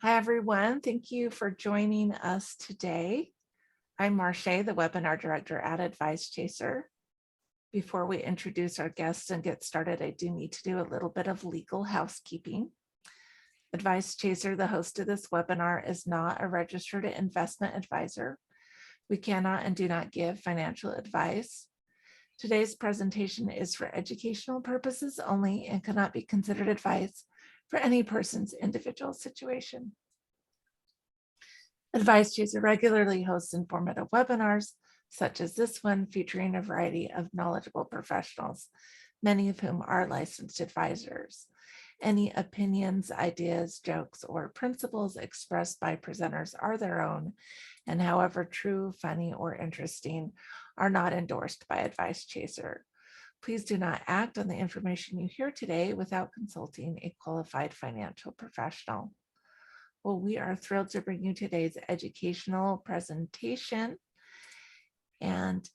Hi, everyone. Thank you for joining us today. I'm Marche, the Webinar Director at Advice Chaser. Before we introduce our guests and get started, I do need to do a little bit of legal housekeeping. Advice Chaser, the host of this webinar, is not a registered investment advisor. We cannot and do not give financial advice. Today's presentation is for educational purposes only and cannot be considered advice for any person's individual situation. Advice Chaser regularly hosts informative webinars, such as this one, featuring a variety of knowledgeable professionals, many of whom are licensed advisors. Any opinions, ideas, jokes, or principles expressed by presenters are their own, and however true, funny, or interesting, are not endorsed by Advice Chaser. Please do not act on the information you hear today without consulting a qualified financial professional. Well, we are thrilled to bring you today's educational presentation and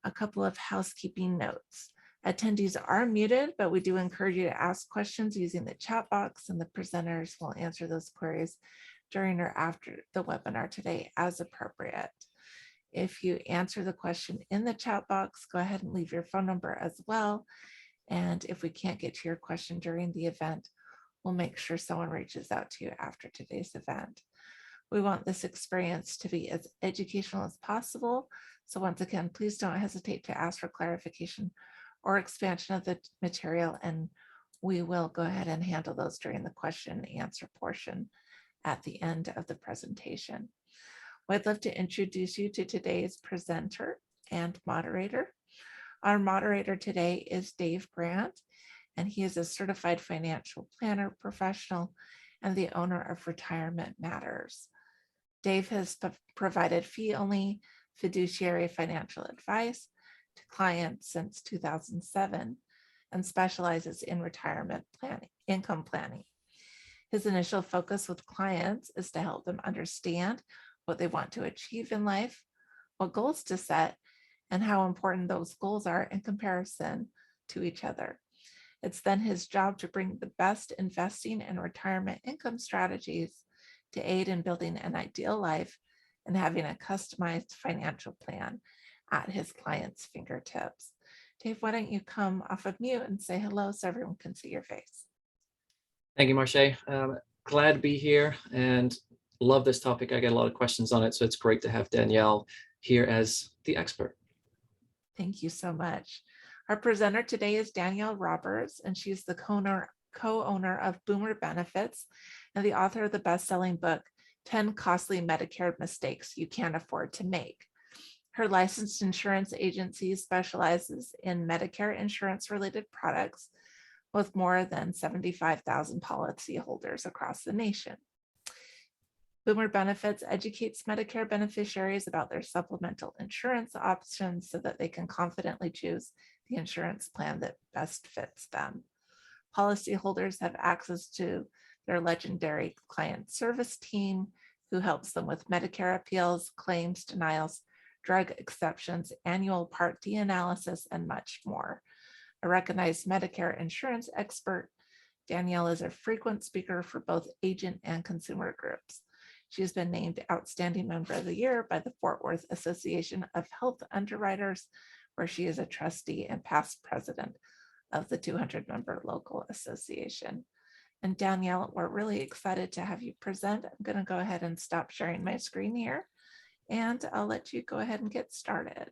a couple of housekeeping notes. Attendees are muted, but we do encourage you to ask questions using the chat box, and the presenters will answer those queries during or after the webinar today as appropriate. If you answer the question in the chat box, go ahead and leave your phone number as well. And if we can't get to your question during the event, we'll make sure someone reaches out to you after today's event. We want this experience to be as educational as possible. So once again, please don't hesitate to ask for clarification or expansion of the material, and we will go ahead and handle those during the question and answer portion at the end of the presentation. I'd love to introduce you to today's presenter and moderator. Our moderator today is Dave Grant, and he is a certified financial planner professional and the owner of Retirement Matters. Dave has provided fee-only fiduciary financial advice to clients since 2007 and specializes in retirement planning, income planning. His initial focus with clients is to help them understand what they want to achieve in life, what goals to set, and how important those goals are in comparison to each other. It's then his job to bring the best investing and retirement income strategies to aid in building an ideal life and having a customized financial plan at his clients' fingertips. Dave, why don't you come off of mute and say hello so everyone can see your face? Thank you, Marche. Glad to be here and love this topic. I get a lot of questions on it, so it's great to have Danielle here as the expert. Thank you so much. Our presenter today is Danielle Roberts, and she's the co-owner of Boomer Benefits and the author of the best-selling book, 10 Costly Medicare Mistakes You Can't Afford to Make. Her licensed insurance agency specializes in Medicare insurance-related products with more than 75,000 policyholders across the nation. Boomer Benefits educates Medicare beneficiaries about their supplemental insurance options so that they can confidently choose the insurance plan that best fits them. Policyholders have access to their legendary client service team, who helps them with Medicare appeals, claims denials, drug exceptions, annual Part D analysis, and much more. A recognized Medicare insurance expert, Danielle is a frequent speaker for both agent and consumer groups. She has been named Outstanding Member of the Year by the Fort Worth Association of Health Underwriters, where she is a trustee and past president of the 200-member local association. And Danielle, we're really excited to have you present. I'm going to go ahead and stop sharing my screen here, and I'll let you go ahead and get started.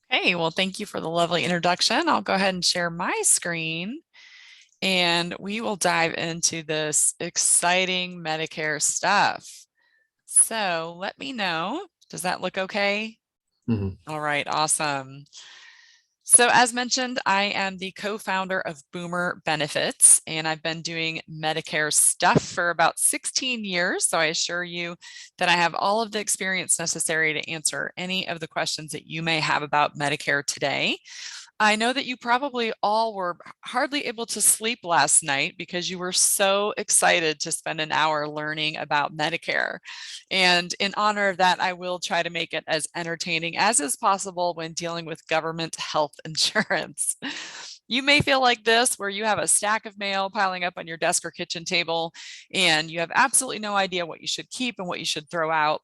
Hey, well, thank you for the lovely introduction. I'll go ahead and share my screen, and we will dive into this exciting Medicare stuff. So let me know. Does that look okay? Mm-hmm. All right, awesome. So as mentioned, I am the co-founder of Boomer Benefits, and I've been doing Medicare stuff for about 16 years. So I assure you that I have all of the experience necessary to answer any of the questions that you may have about Medicare today. I know that you probably all were hardly able to sleep last night because you were so excited to spend an hour learning about Medicare. And in honor of that, I will try to make it as entertaining as is possible when dealing with government health insurance. You may feel like this, where you have a stack of mail piling up on your desk or kitchen table, and you have absolutely no idea what you should keep and what you should throw out.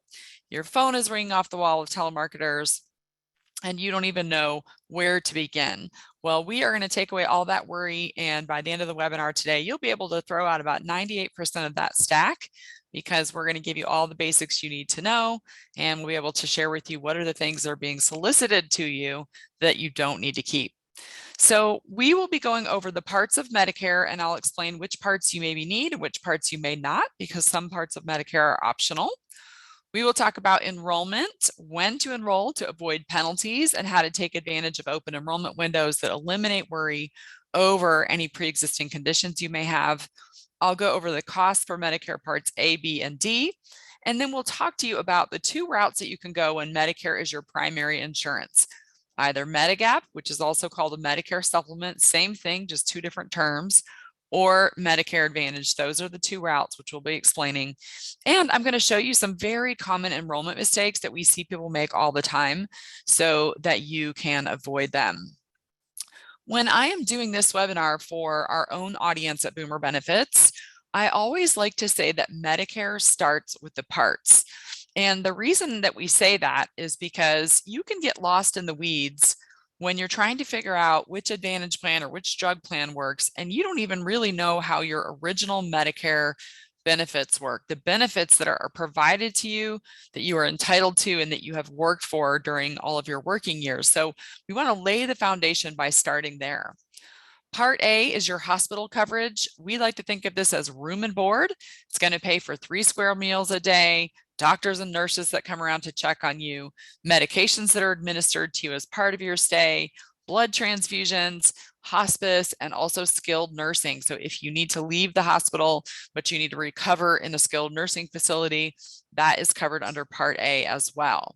Your phone is ringing off the wall with telemarketers, and you don't even know where to begin. Well, we are going to take away all that worry, and by the end of the webinar today, you'll be able to throw out about 98% of that stack, because we're going to give you all the basics you need to know, and we'll be able to share with you what are the things that are being solicited to you that you don't need to keep. So we will be going over the parts of Medicare, and I'll explain which parts you maybe need and which parts you may not, because some parts of Medicare are optional. We will talk about enrollment, when to enroll to avoid penalties, and how to take advantage of open enrollment windows that eliminate worry over any pre-existing conditions you may have. I'll go over the costs for Medicare Parts A, B, and D, and then we'll talk to you about the 2 routes that you can go when Medicare is your primary insurance. Either Medigap, which is also called a Medicare supplement, same thing, just 2 different terms, or Medicare Advantage. Those are the 2 routes, which we'll be explaining. And I'm going to show you some very common enrollment mistakes that we see people make all the time, so that you can avoid them. When I am doing this webinar for our own audience at Boomer Benefits, I always like to say that Medicare starts with the parts. And the reason that we say that is because you can get lost in the weeds when you're trying to figure out which Advantage plan or which drug plan works, and you don't even really know how your original Medicare benefits work, the benefits that are provided to you, that you are entitled to, and that you have worked for during all of your working years. So we want to lay the foundation by starting there. Part A is your hospital coverage. We like to think of this as room and board. It's going to pay for 3 square meals a day, doctors and nurses that come around to check on you, medications that are administered to you as part of your stay, blood transfusions, hospice, and also skilled nursing. So if you need to leave the hospital, but you need to recover in a skilled nursing facility, that is covered under Part A as well.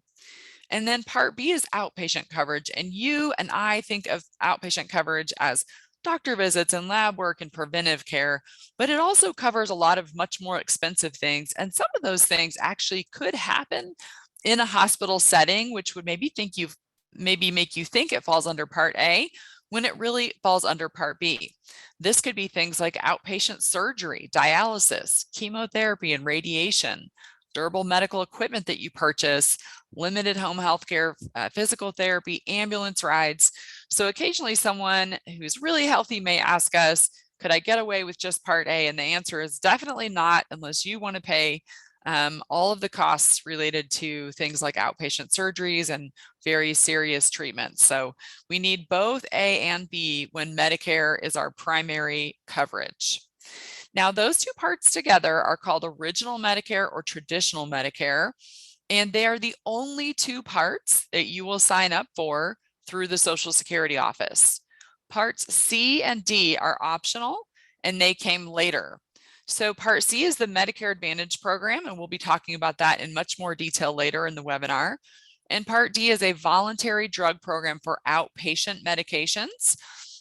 And then Part B is outpatient coverage. And you and I think of outpatient coverage as doctor visits and lab work and preventive care, but it also covers a lot of much more expensive things. And some of those things actually could happen in a hospital setting, which would maybe make you think it falls under Part A, when it really falls under Part B. This could be things like outpatient surgery, dialysis, chemotherapy and radiation, durable medical equipment that you purchase, limited home health care, physical therapy, ambulance rides. So occasionally someone who's really healthy may ask us, could I get away with just Part A? And the answer is definitely not, unless you want to pay all of the costs related to things like outpatient surgeries and very serious treatments. So we need both A and B when Medicare is our primary coverage. Now, those 2 parts together are called original Medicare or traditional Medicare, and they are the only 2 parts that you will sign up for through the Social Security office. Parts C and D are optional, and they came later. So Part C is the Medicare Advantage program, and we'll be talking about that in much more detail later in the webinar. And Part D is a voluntary drug program for outpatient medications.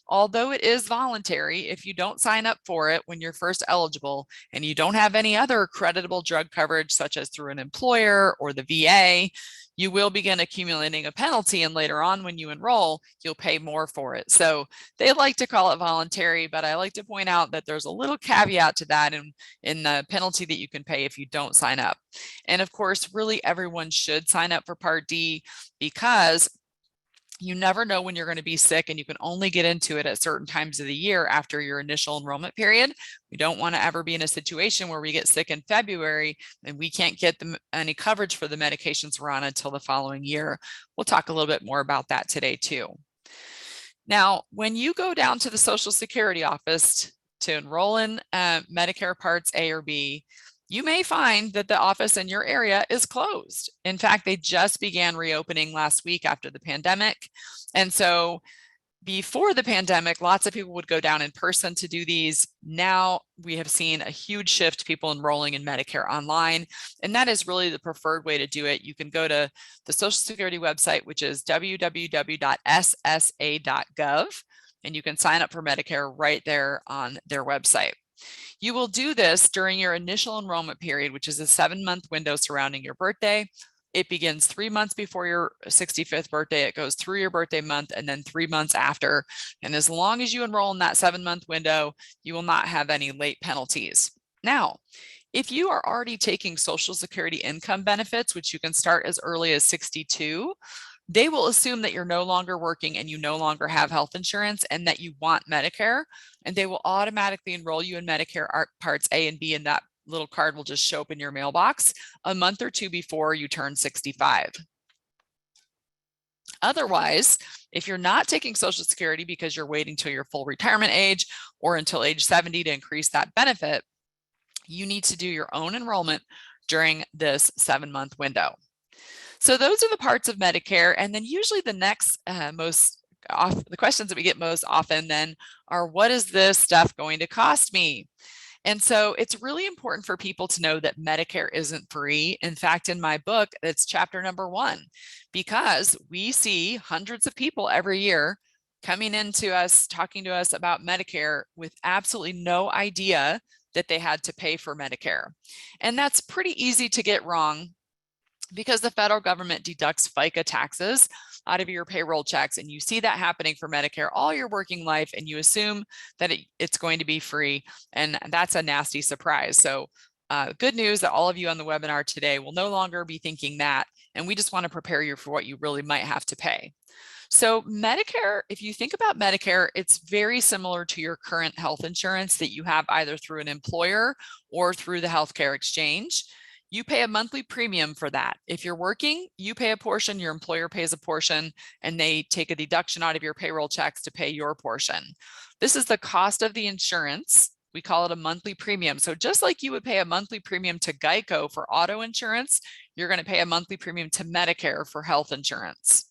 Although it is voluntary, if you don't sign up for it when you're first eligible and you don't have any other creditable drug coverage, such as through an employer or the VA, you will begin accumulating a penalty, and later on when you enroll, you'll pay more for it. So they like to call it voluntary, but I like to point out that there's a little caveat to that in the penalty that you can pay if you don't sign up. And of course, really everyone should sign up for Part D, because you never know when you're going to be sick, and you can only get into it at certain times of the year after your initial enrollment period. We don't want to ever be in a situation where we get sick in February and we can't get any coverage for the medications we're on until the following year. We'll talk a little bit more about that today too. Now, when you go down to the Social Security office to enroll in Medicare Parts A or B, you may find that the office in your area is closed. In fact, they just began reopening last week after the pandemic. And so before the pandemic, lots of people would go down in person to do these. Now we have seen a huge shift, people enrolling in Medicare online, and that is really the preferred way to do it. You can go to the Social Security website, which is www.ssa.gov, and you can sign up for Medicare right there on their website. You will do this during your initial enrollment period, which is a 7-month window surrounding your birthday. It begins 3 months before your 65th birthday. It goes through your birthday month and then 3 months after. And as long as you enroll in that 7-month window, you will not have any late penalties. Now, if you are already taking Social Security income benefits, which you can start as early as 62, they will assume that you're no longer working and you no longer have health insurance and that you want Medicare, and they will automatically enroll you in Medicare Parts A and B, and that little card will just show up in your mailbox a month or two before you turn 65. Otherwise, if you're not taking Social Security because you're waiting till your full retirement age or until age 70 to increase that benefit, you need to do your own enrollment during this 7-month window. So those are the parts of Medicare. And then usually the next the questions that we get most often then are, what is this stuff going to cost me? And so it's really important for people to know that Medicare isn't free. In fact, in my book, it's chapter number 1, because we see hundreds of people every year coming into us, talking to us about Medicare with absolutely no idea that they had to pay for Medicare. And that's pretty easy to get wrong, because the federal government deducts FICA taxes out of your payroll checks, and you see that happening for Medicare all your working life, and you assume that it's going to be free, and that's a nasty surprise. So good news that all of you on the webinar today will no longer be thinking that, and we just want to prepare you for what you really might have to pay. So Medicare, if you think about Medicare, it's very similar to your current health insurance that you have either through an employer or through the healthcare exchange. You pay a monthly premium for that. If you're working, you pay a portion, your employer pays a portion, and they take a deduction out of your payroll checks to pay your portion. This is the cost of the insurance. We call it a monthly premium. So just like you would pay a monthly premium to Geico for auto insurance, you're going to pay a monthly premium to Medicare for health insurance.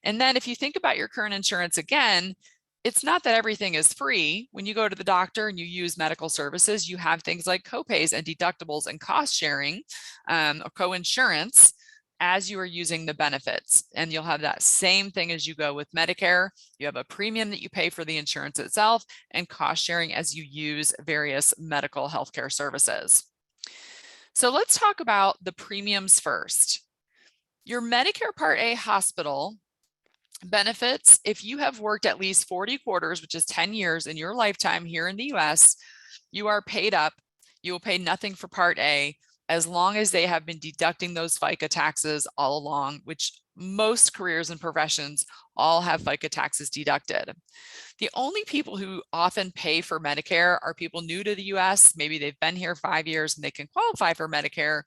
And then if you think about your current insurance again, it's not that everything is free. When you go to the doctor and you use medical services, you have things like copays and deductibles and cost sharing or co-insurance as you are using the benefits. And you'll have that same thing as you go with Medicare. You have a premium that you pay for the insurance itself and cost sharing as you use various medical healthcare services. So let's talk about the premiums first. Your Medicare Part A hospital benefits, if you have worked at least 40 quarters, which is 10 years in your lifetime here in the US, you are paid up. You will pay nothing for Part A as long as they have been deducting those FICA taxes all along, which most careers and professions all have FICA taxes deducted. The only people who often pay for Medicare are people new to the US. Maybe they've been here 5 years and they can qualify for Medicare,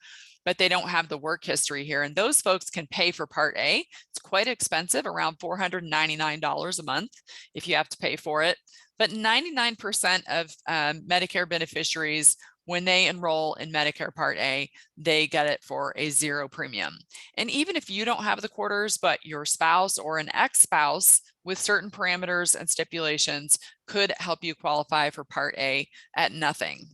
but they don't have the work history here. And those folks can pay for Part A. It's quite expensive, around $499 a month if you have to pay for it. But 99% of Medicare beneficiaries, when they enroll in Medicare Part A, they get it for a 0 premium. And even if you don't have the quarters, but your spouse or an ex-spouse with certain parameters and stipulations could help you qualify for Part A at nothing.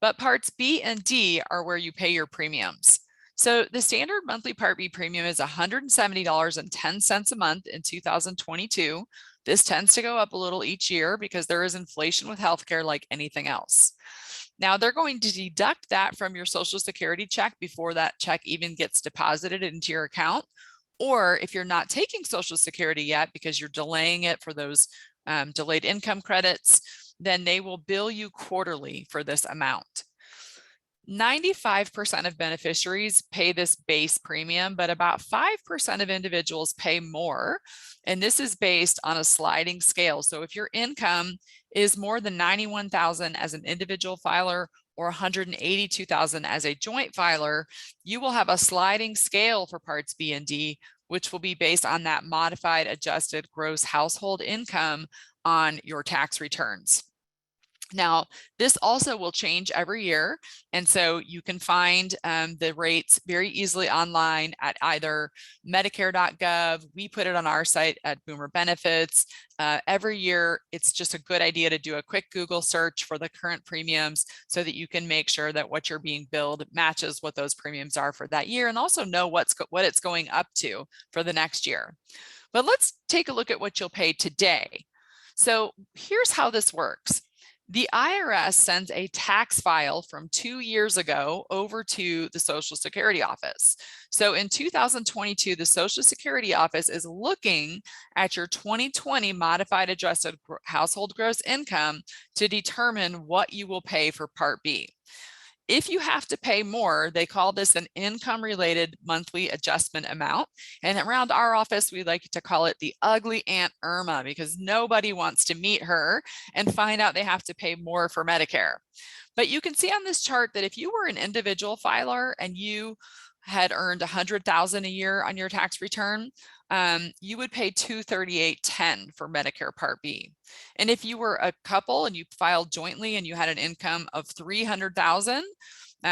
But Parts B and D are where you pay your premiums. So the standard monthly Part B premium is $170.10 a month in 2022. This tends to go up a little each year because there is inflation with healthcare like anything else. Now they're going to deduct that from your Social Security check before that check even gets deposited into your account. Or if you're not taking Social Security yet because you're delaying it for those delayed income credits, then they will bill you quarterly for this amount. 95% of beneficiaries pay this base premium, but about 5% of individuals pay more. And this is based on a sliding scale. So if your income is more than $91,000 as an individual filer or $182,000 as a joint filer, you will have a sliding scale for Parts B and D, which will be based on that modified adjusted gross household income on your tax returns. Now, this also will change every year. And so you can find the rates very easily online at either Medicare.gov. We put it on our site at Boomer Benefits. Every year, it's just a good idea to do a quick Google search for the current premiums so that you can make sure that what you're being billed matches what those premiums are for that year, and also know what it's going up to for the next year. But let's take a look at what you'll pay today. So here's how this works. The IRS sends a tax file from 2 years ago over to the Social Security office. So in 2022, the Social Security office is looking at your 2020 modified adjusted household gross income to determine what you will pay for Part B. If you have to pay more, they call this an income-related monthly adjustment amount. And around our office, we like to call it the ugly Aunt Irma, because nobody wants to meet her and find out they have to pay more for Medicare. But you can see on this chart that if you were an individual filer and you had earned $100,000 a year on your tax return, you would pay $238.10 for Medicare Part B. And if you were a couple and you filed jointly and you had an income of $300,000,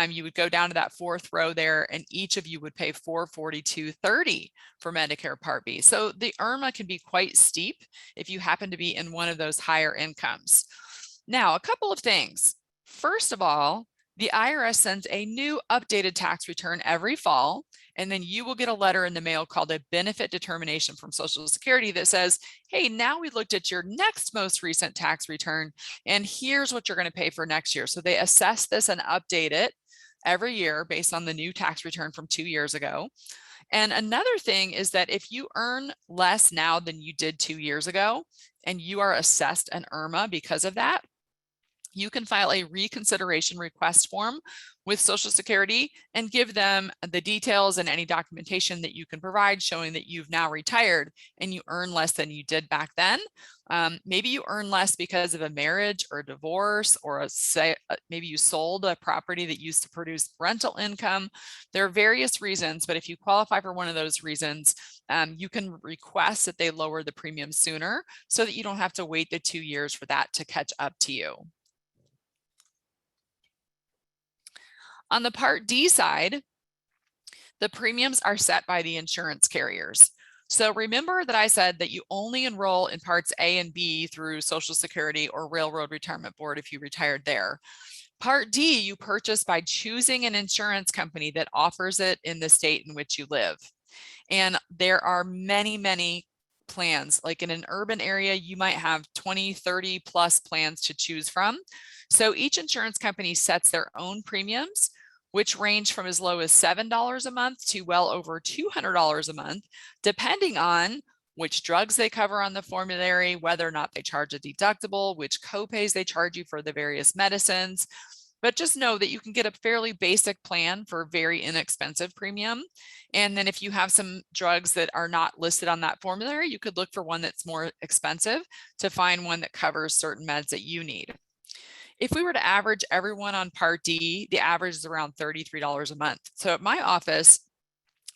you would go down to that fourth row there, and each of you would pay $442.30 for Medicare Part B. So the IRMA can be quite steep if you happen to be in one of those higher incomes. Now, a couple of things. First of all, the IRS sends a new updated tax return every fall, and then you will get a letter in the mail called a benefit determination from Social Security that says, hey, now we looked at your next most recent tax return, and here's what you're going to pay for next year. So they assess this and update it every year based on the new tax return from 2 years ago. And another thing is that if you earn less now than you did 2 years ago, and you are assessed an IRMA because of that, you can file a reconsideration request form with Social Security and give them the details and any documentation that you can provide showing that you've now retired and you earn less than you did back then. Maybe you earn less because of a marriage or a divorce, or maybe you sold a property that used to produce rental income. There are various reasons, but if you qualify for one of those reasons, you can request that they lower the premium sooner so that you don't have to wait the 2 years for that to catch up to you. On the Part D side, the premiums are set by the insurance carriers. So remember that I said that you only enroll in Parts A and B through Social Security or Railroad Retirement Board if you retired there. Part D, you purchase by choosing an insurance company that offers it in the state in which you live. And there are many, many plans. Like in an urban area, you might have 20, 30 plus plans to choose from. So each insurance company sets their own premiums, which range from as low as $7 a month to well over $200 a month, depending on which drugs they cover on the formulary, whether or not they charge a deductible, which copays they charge you for the various medicines. But just know that you can get a fairly basic plan for a very inexpensive premium. And then if you have some drugs that are not listed on that formulary, you could look for one that's more expensive to find one that covers certain meds that you need. If we were to average everyone on Part D, the average is around $33 a month. So at my office,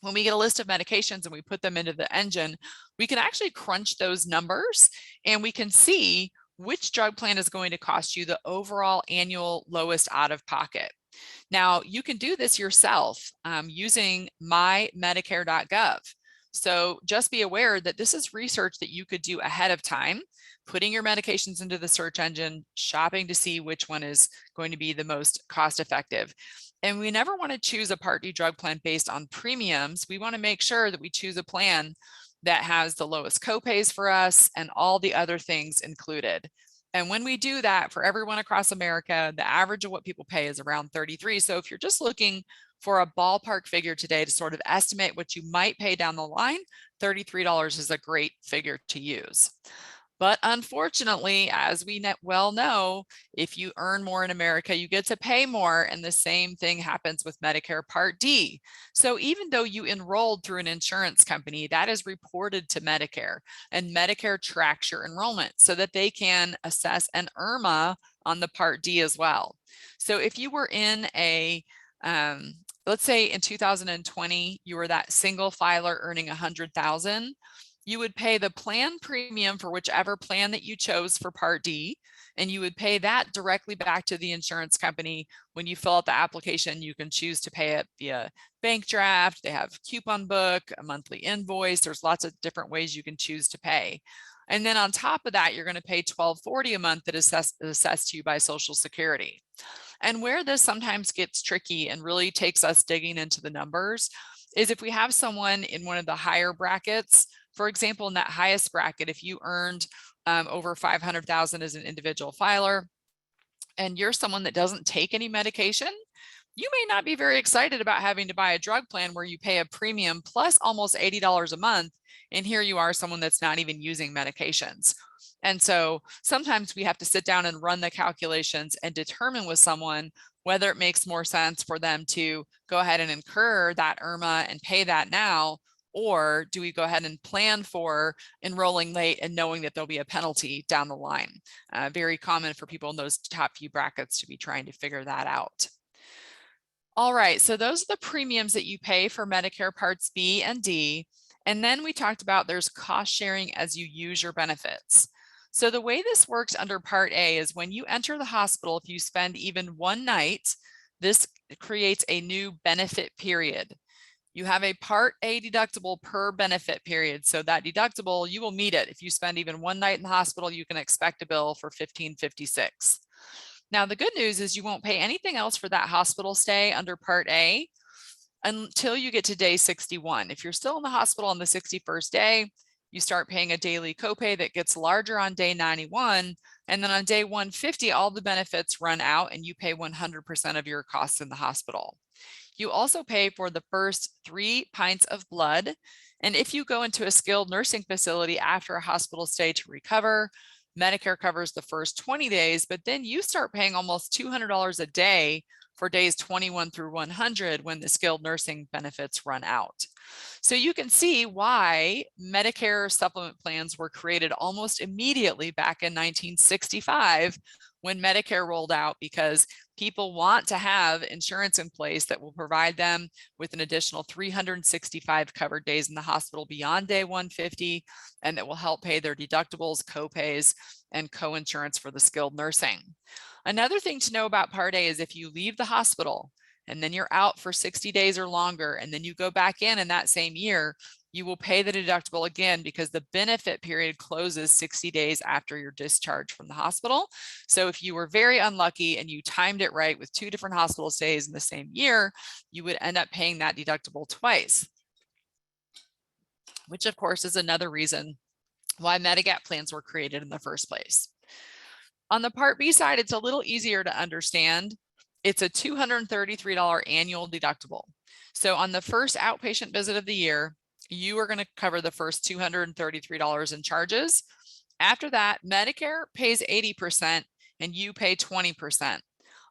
when we get a list of medications and we put them into the engine, we can actually crunch those numbers and we can see which drug plan is going to cost you the overall annual lowest out of pocket. Now, you can do this yourself using mymedicare.gov. So just be aware that this is research that you could do ahead of time, putting your medications into the search engine, shopping to see which one is going to be the most cost effective. And we never want to choose a Part D drug plan based on premiums. We want to make sure that we choose a plan that has the lowest copays for us and all the other things included. And when we do that for everyone across America, the average of what people pay is around $33. So if you're just looking for a ballpark figure today to sort of estimate what you might pay down the line, $33 is a great figure to use. But unfortunately, as we well know, if you earn more in America, you get to pay more, and the same thing happens with Medicare Part D. So even though you enrolled through an insurance company, that is reported to Medicare, and Medicare tracks your enrollment so that they can assess an IRMA on the Part D as well. So if you were in a let's say in 2020, you were that single filer earning $100,000, you would pay the plan premium for whichever plan that you chose for Part D, and you would pay that directly back to the insurance company. When you fill out the application, you can choose to pay it via bank draft. They have coupon book, a monthly invoice. There's lots of different ways you can choose to pay. And then on top of that, you're going to pay $12.40 a month that is assessed to you by Social Security. And where this sometimes gets tricky and really takes us digging into the numbers is if we have someone in one of the higher brackets. For example, in that highest bracket, if you earned over $500,000 as an individual filer, and you're someone that doesn't take any medication, you may not be very excited about having to buy a drug plan where you pay a premium plus almost $80 a month. And here you are, someone that's not even using medications. And so sometimes we have to sit down and run the calculations and determine with someone whether it makes more sense for them to go ahead and incur that IRMA and pay that now, or do we go ahead and plan for enrolling late and knowing that there'll be a penalty down the line? Very common for people in those top few brackets to be trying to figure that out. All right, so those are the premiums that you pay for Medicare Parts B and D. And then we talked about there's cost sharing as you use your benefits. So the way this works under Part A is when you enter the hospital, if you spend even one night, this creates a new benefit period. You have a Part A deductible per benefit period. So that deductible, you will meet it. If you spend even one night in the hospital, you can expect a bill for $1,556. Now, the good news is you won't pay anything else for that hospital stay under Part A until you get to day 61. If you're still in the hospital on the 61st day, you start paying a daily copay that gets larger on day 91. And then on day 150, all the benefits run out and you pay 100% of your costs in the hospital. You also pay for the first 3 pints of blood. And if you go into a skilled nursing facility after a hospital stay to recover, Medicare covers the first 20 days, but then you start paying almost $200 a day for days 21 through 100 when the skilled nursing benefits run out. So you can see why Medicare supplement plans were created almost immediately back in 1965 when Medicare rolled out, because people want to have insurance in place that will provide them with an additional 365 covered days in the hospital beyond day 150, and that will help pay their deductibles, copays, and co-insurance for the skilled nursing. Another thing to know about Part A is if you leave the hospital and then you're out for 60 days or longer, and then you go back in that same year, you will pay the deductible again because the benefit period closes 60 days after your discharge from the hospital. So if you were very unlucky and you timed it right with 2 different hospital stays in the same year, you would end up paying that deductible twice, which of course is another reason why Medigap plans were created in the first place. On the Part B side, it's a little easier to understand. It's a $233 annual deductible. So on the first outpatient visit of the year, you are going to cover the first $233 in charges. After that, Medicare pays 80% and you pay 20%.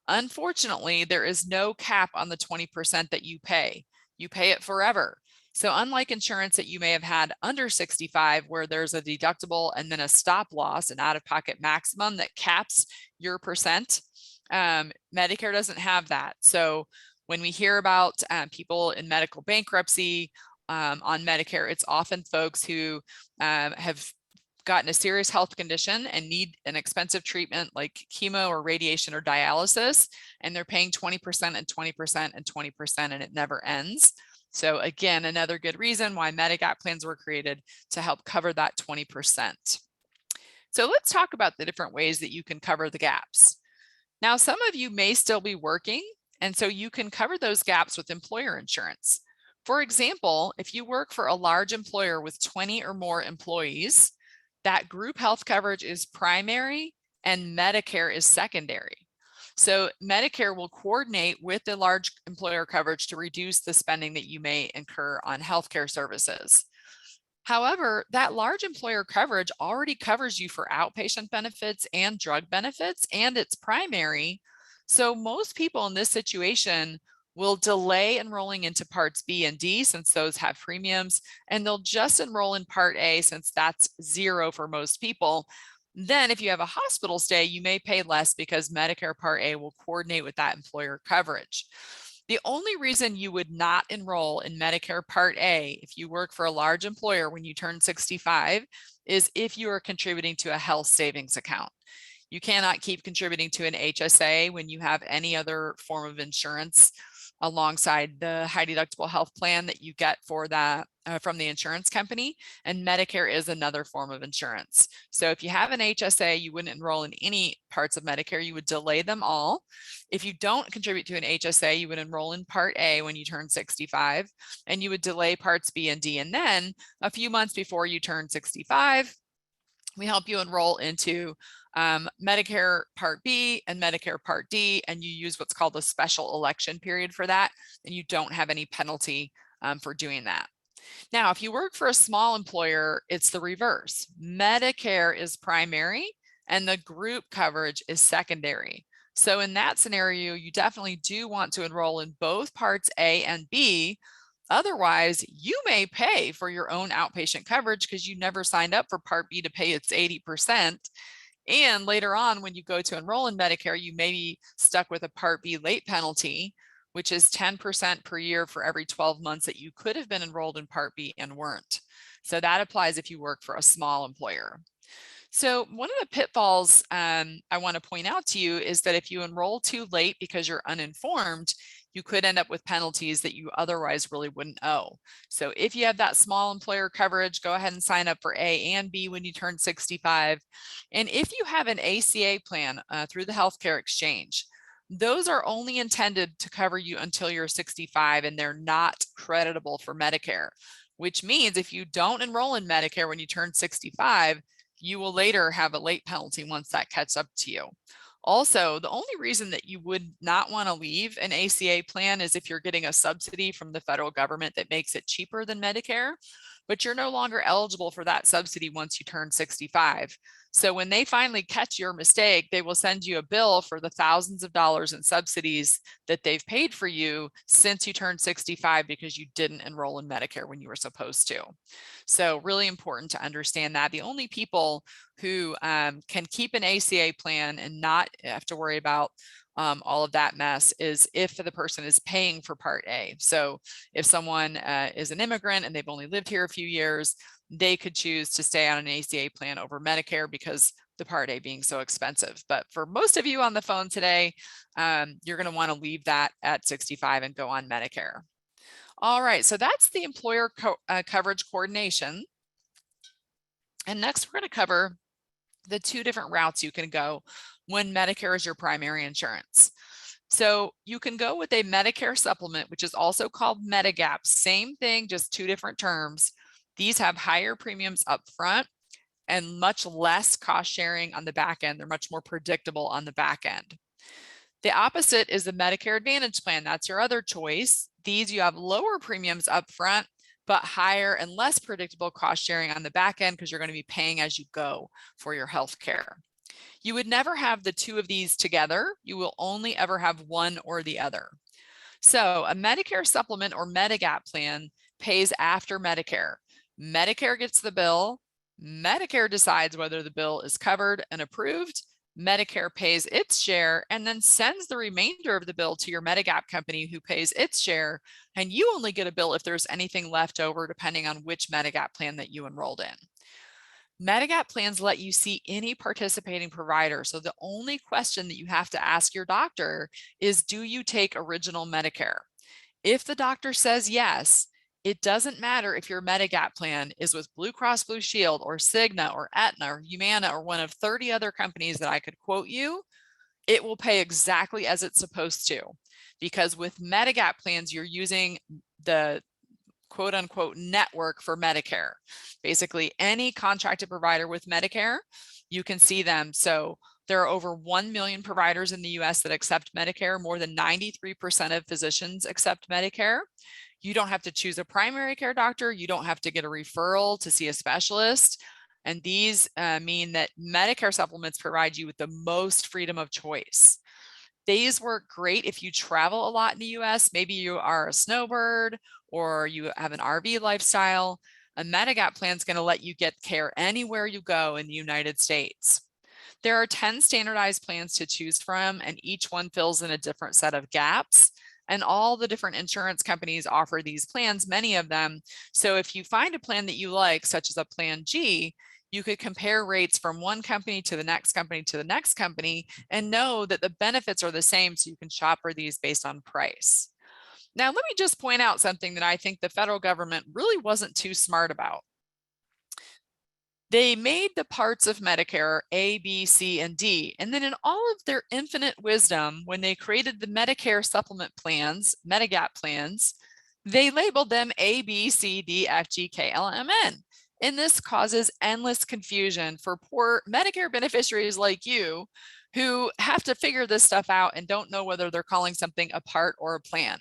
Unfortunately, there is no cap on the 20% that you pay. You pay it forever. So unlike insurance that you may have had under 65, where there's a deductible and then a stop loss, an out-of-pocket maximum that caps your percent, Medicare doesn't have that. So when we hear about people in medical bankruptcy on Medicare, it's often folks who have gotten a serious health condition and need an expensive treatment like chemo or radiation or dialysis, and they're paying 20% and 20% and 20%, and it never ends. So again, another good reason why Medigap plans were created, to help cover that 20%. So let's talk about the different ways that you can cover the gaps. Now, some of you may still be working, and so you can cover those gaps with employer insurance. For example, if you work for a large employer with 20 or more employees, that group health coverage is primary and Medicare is secondary. So Medicare will coordinate with the large employer coverage to reduce the spending that you may incur on healthcare services. However, that large employer coverage already covers you for outpatient benefits and drug benefits, and it's primary. So most people in this situation will delay enrolling into Parts B and D since those have premiums, and they'll just enroll in Part A since that's zero for most people. Then if you have a hospital stay, you may pay less because Medicare Part A will coordinate with that employer coverage. The only reason you would not enroll in Medicare Part A if you work for a large employer when you turn 65 is if you are contributing to a health savings account. You cannot keep contributing to an HSA when you have any other form of insurance alongside the high deductible health plan that you get for that from the insurance company, and Medicare is another form of insurance. So if you have an HSA, you wouldn't enroll in any parts of Medicare, you would delay them all. If you don't contribute to an HSA, you would enroll in Part A when you turn 65, and you would delay Parts B and D. And then a few months before you turn 65, we help you enroll into Medicare Part B and Medicare Part D, and you use what's called a special election period for that, and you don't have any penalty for doing that. Now, if you work for a small employer, it's the reverse. Medicare is primary and the group coverage is secondary. So in that scenario, you definitely do want to enroll in both Parts A and B. Otherwise, you may pay for your own outpatient coverage because you never signed up for Part B to pay its 80%. And later on, when you go to enroll in Medicare, you may be stuck with a Part B late penalty, which is 10% per year for every 12 months that you could have been enrolled in Part B and weren't. So that applies if you work for a small employer. So one of the pitfalls I want to point out to you is that if you enroll too late because you're uninformed, you could end up with penalties that you otherwise really wouldn't owe. So if you have that small employer coverage, go ahead and sign up for A and B when you turn 65. And if you have an ACA plan through the healthcare exchange, those are only intended to cover you until you're 65 and they're not creditable for Medicare, which means if you don't enroll in Medicare when you turn 65, you will later have a late penalty once that catches up to you. Also, the only reason that you would not want to leave an ACA plan is if you're getting a subsidy from the federal government that makes it cheaper than Medicare, but you're no longer eligible for that subsidy once you turn 65. So when they finally catch your mistake, they will send you a bill for the thousands of dollars in subsidies that they've paid for you since you turned 65 because you didn't enroll in Medicare when you were supposed to. So really important to understand that. The only people who can keep an ACA plan and not have to worry about all of that mess is if the person is paying for Part A. So if someone is an immigrant and they've only lived here a few years, they could choose to stay on an ACA plan over Medicare because the Part A being so expensive. But for most of you on the phone today, you're going to want to leave that at 65 and go on Medicare. All right, so that's the employer coverage coordination. And next we're going to cover the two different routes you can go when Medicare is your primary insurance. So you can go with a Medicare supplement, which is also called Medigap. Same thing, just two different terms. These have higher premiums up front and much less cost sharing on the back end. They're much more predictable on the back end. The opposite is the Medicare Advantage plan. That's your other choice. These you have lower premiums up front, but higher and less predictable cost sharing on the back end because you're going to be paying as you go for your health care. You would never have the two of these together. You will only ever have one or the other. So a Medicare supplement or Medigap plan pays after Medicare. Medicare gets the bill. Medicare decides whether the bill is covered and approved. Medicare pays its share and then sends the remainder of the bill to your Medigap company who pays its share. And you only get a bill if there's anything left over depending on which Medigap plan that you enrolled in. Medigap plans let you see any participating provider. So the only question that you have to ask your doctor is, do you take original Medicare? If the doctor says yes, it doesn't matter if your Medigap plan is with Blue Cross Blue Shield or Cigna or Aetna or Humana or one of 30 other companies that I could quote you, it will pay exactly as it's supposed to. Because with Medigap plans, you're using the quote unquote network for Medicare. Basically, any contracted provider with Medicare, you can see them. So there are over 1 million providers in the US that accept Medicare. More than 93% of physicians accept Medicare. You don't have to choose a primary care doctor. You don't have to get a referral to see a specialist. And these mean that Medicare supplements provide you with the most freedom of choice. These work great if you travel a lot in the US. Maybe you are a snowbird or you have an RV lifestyle. A Medigap plan is going to let you get care anywhere you go in the United States. There are 10 standardized plans to choose from, and each one fills in a different set of gaps. And all the different insurance companies offer these plans, many of them. So if you find a plan that you like, such as a Plan G, you could compare rates from one company to the next company to the next company and know that the benefits are the same, so you can shop for these based on price. Now, let me just point out something that I think the federal government really wasn't too smart about. They made the parts of Medicare A, B, C, and D. And then in all of their infinite wisdom, when they created the Medicare supplement plans, Medigap plans, they labeled them A, B, C, D, F, G, K, L, M, N. And this causes endless confusion for poor Medicare beneficiaries like you who have to figure this stuff out and don't know whether they're calling something a part or a plan.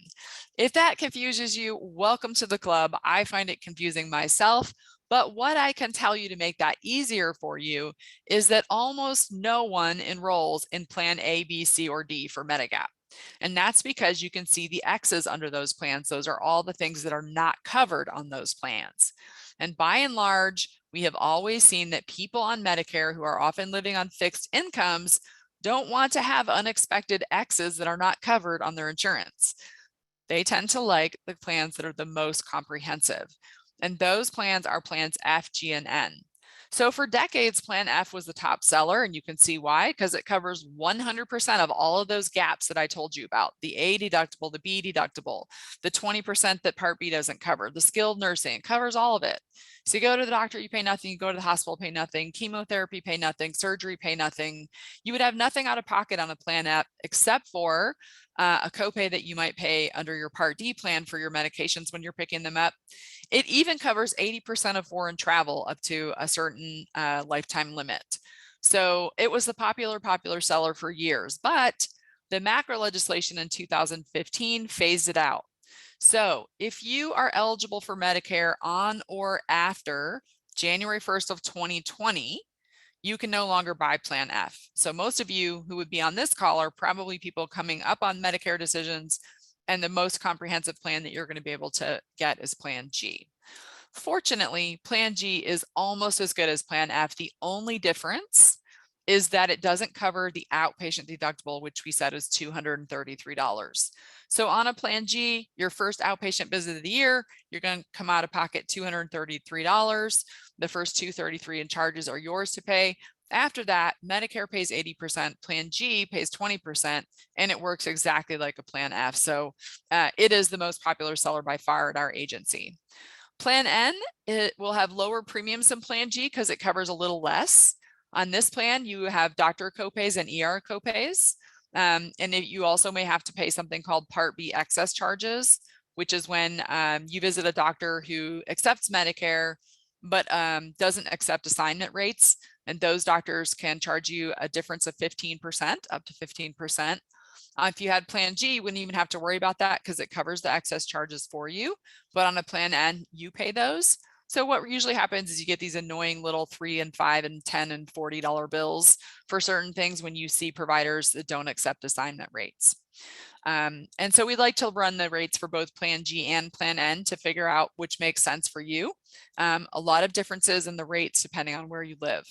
If that confuses you, welcome to the club. I find it confusing myself, but what I can tell you to make that easier for you is that almost no one enrolls in Plan A, B, C, or D for Medigap. And that's because you can see the X's under those plans. Those are all the things that are not covered on those plans. And by and large, we have always seen that people on Medicare who are often living on fixed incomes don't want to have unexpected X's that are not covered on their insurance. They tend to like the plans that are the most comprehensive. And those plans are plans F, G, and N. So for decades, Plan F was the top seller, and you can see why, because it covers 100% of all of those gaps that I told you about: the A deductible, the B deductible, the 20% that Part B doesn't cover, the skilled nursing, it covers all of it. So you go to the doctor, you pay nothing, you go to the hospital, pay nothing, chemotherapy, pay nothing, surgery, pay nothing. You would have nothing out of pocket on a Plan F except for a copay that you might pay under your Part D plan for your medications when you're picking them up. It even covers 80% of foreign travel up to a certain lifetime limit. So it was the popular seller for years, but the macro legislation in 2015 phased it out. So if you are eligible for Medicare on or after January 1st of 2020, you can no longer buy Plan F. So most of you who would be on this call are probably people coming up on Medicare decisions, and the most comprehensive plan that you're going to be able to get is Plan G. Fortunately, Plan G is almost as good as Plan F. The only difference is that it doesn't cover the outpatient deductible, which we said is $233. So on a Plan G, your first outpatient visit of the year, you're going to come out of pocket $233. The first $233 in charges are yours to pay. After that, Medicare pays 80%, Plan G pays 20%, and it works exactly like a Plan F. So it is the most popular seller by far at our agency. Plan N, it will have lower premiums than Plan G because it covers a little less. On this plan, you have doctor copays and ER copays. And you also may have to pay something called Part B excess charges, which is when you visit a doctor who accepts Medicare, but doesn't accept assignment rates. And those doctors can charge you a difference of 15%, up to 15%. If you had Plan G, you wouldn't even have to worry about that because it covers the excess charges for you. But on a Plan N, you pay those. So what usually happens is you get these annoying little $3 and $5 and $10 and $40 bills for certain things when you see providers that don't accept assignment rates. And so we like to run the rates for both Plan G and Plan N to figure out which makes sense for you. A lot of differences in the rates depending on where you live.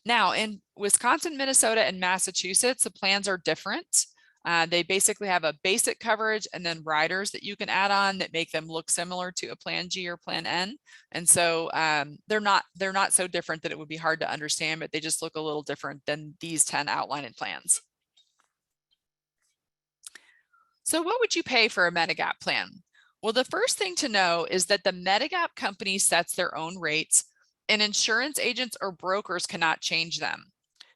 Now in Wisconsin, Minnesota, and Massachusetts, the plans are different. They basically have a basic coverage and then riders that you can add on that make them look similar to a Plan G or Plan N. And so they're not so different that it would be hard to understand, but they just look a little different than these 10 outlined plans. So what would you pay for a Medigap plan? Well, the first thing to know is that the Medigap company sets their own rates, and insurance agents or brokers cannot change them.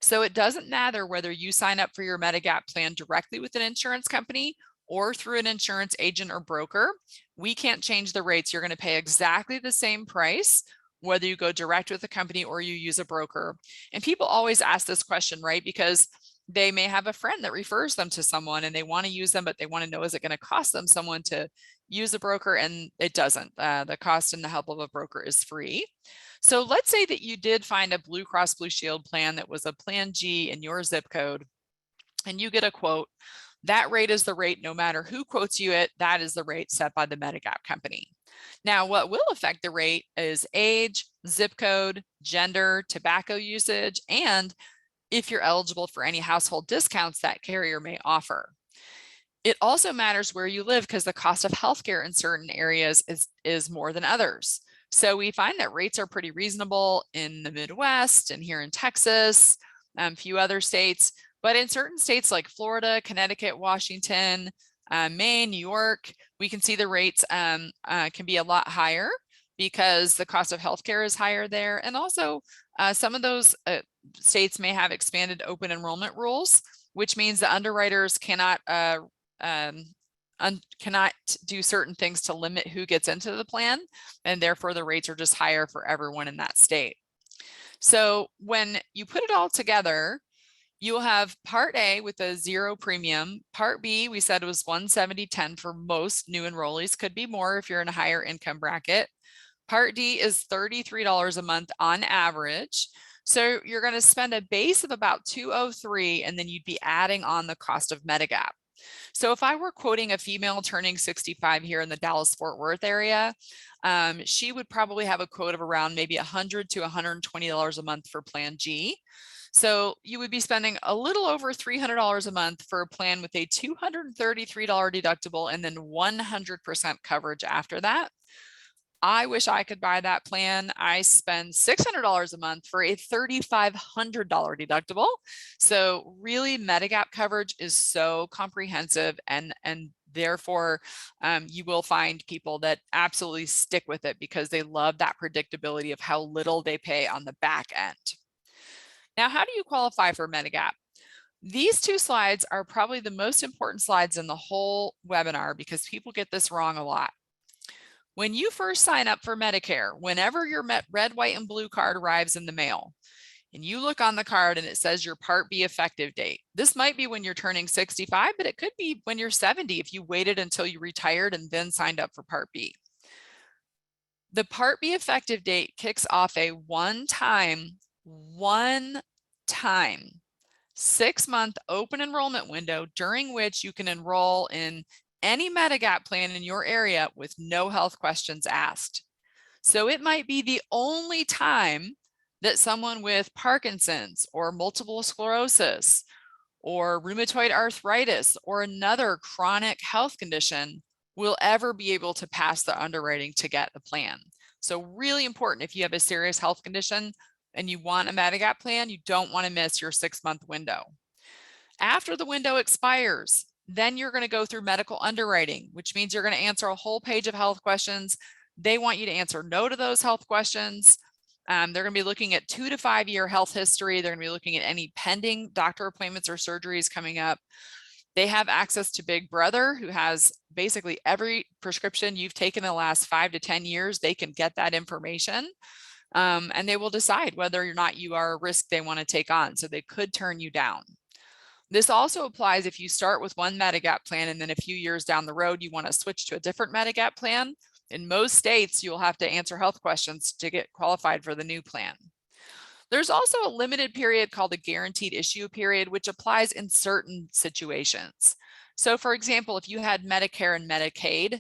So it doesn't matter whether you sign up for your Medigap plan directly with an insurance company or through an insurance agent or broker. We can't change the rates. You're going to pay exactly the same price, whether you go direct with a company or you use a broker. And people always ask this question, right? Because they may have a friend that refers them to someone and they want to use them, but they want to know, is it going to cost them someone to use a broker? And it doesn't. The cost and the help of a broker is free. So let's say that you did find a Blue Cross Blue Shield plan that was a Plan G in your zip code, and you get a quote. That rate is the rate no matter who quotes you it. That is the rate set by the Medigap company. Now, what will affect the rate is age, zip code, gender, tobacco usage, and if you're eligible for any household discounts that carrier may offer. It also matters where you live because the cost of healthcare in certain areas is more than others. So we find that rates are pretty reasonable in the Midwest and here in Texas, a few other states, but in certain states like Florida, Connecticut, Washington, Maine, New York, we can see the rates can be a lot higher because the cost of healthcare is higher there. And also some of those states may have expanded open enrollment rules, which means the underwriters cannot cannot do certain things to limit who gets into the plan, and therefore the rates are just higher for everyone in that state. So when you put it all together, you will have Part A with a 0 premium. Part B, we said, was $170.10 for most new enrollees, could be more if you're in a higher income bracket. Part D is $33 a month on average. So you're going to spend a base of about $203, and then you'd be adding on the cost of Medigap. So if I were quoting a female turning 65 here in the Dallas-Fort Worth area, she would probably have a quote of around maybe $100 to $120 a month for Plan G. So you would be spending a little over $300 a month for a plan with a $233 deductible and then 100% coverage after that. I wish I could buy that plan. I spend $600 a month for a $3,500 deductible. So really, Medigap coverage is so comprehensive, and therefore you will find people that absolutely stick with it because they love that predictability of how little they pay on the back end. Now, how do you qualify for Medigap? These two slides are probably the most important slides in the whole webinar because people get this wrong a lot. When you first sign up for Medicare, whenever your red, white, and blue card arrives in the mail, and you look on the card and it says your Part B effective date, this might be when you're turning 65, but it could be when you're 70 if you waited until you retired and then signed up for Part B. The Part B effective date kicks off a one-time 6-month open enrollment window during which you can enroll in any Medigap plan in your area with no health questions asked. So it might be the only time that someone with Parkinson's or multiple sclerosis or rheumatoid arthritis or another chronic health condition will ever be able to pass the underwriting to get the plan. So really important, if you have a serious health condition and you want a Medigap plan, you don't want to miss your 6-month window. After the window expires, then you're going to go through medical underwriting, which means you're going to answer a whole page of health questions. They want you to answer no to those health questions. They're going to be looking at 2 to 5 year health history. They're going to be looking at any pending doctor appointments or surgeries coming up. They have access to Big Brother, who has basically every prescription you've taken in the last 5 to 10 years. They can get that information, and they will decide whether or not you are a risk they want to take on. So they could turn you down. This also applies if you start with one Medigap plan and then a few years down the road, you want to switch to a different Medigap plan. In most states, you'll have to answer health questions to get qualified for the new plan. There's also a limited period called a guaranteed issue period, which applies in certain situations. So for example, if you had Medicare and Medicaid,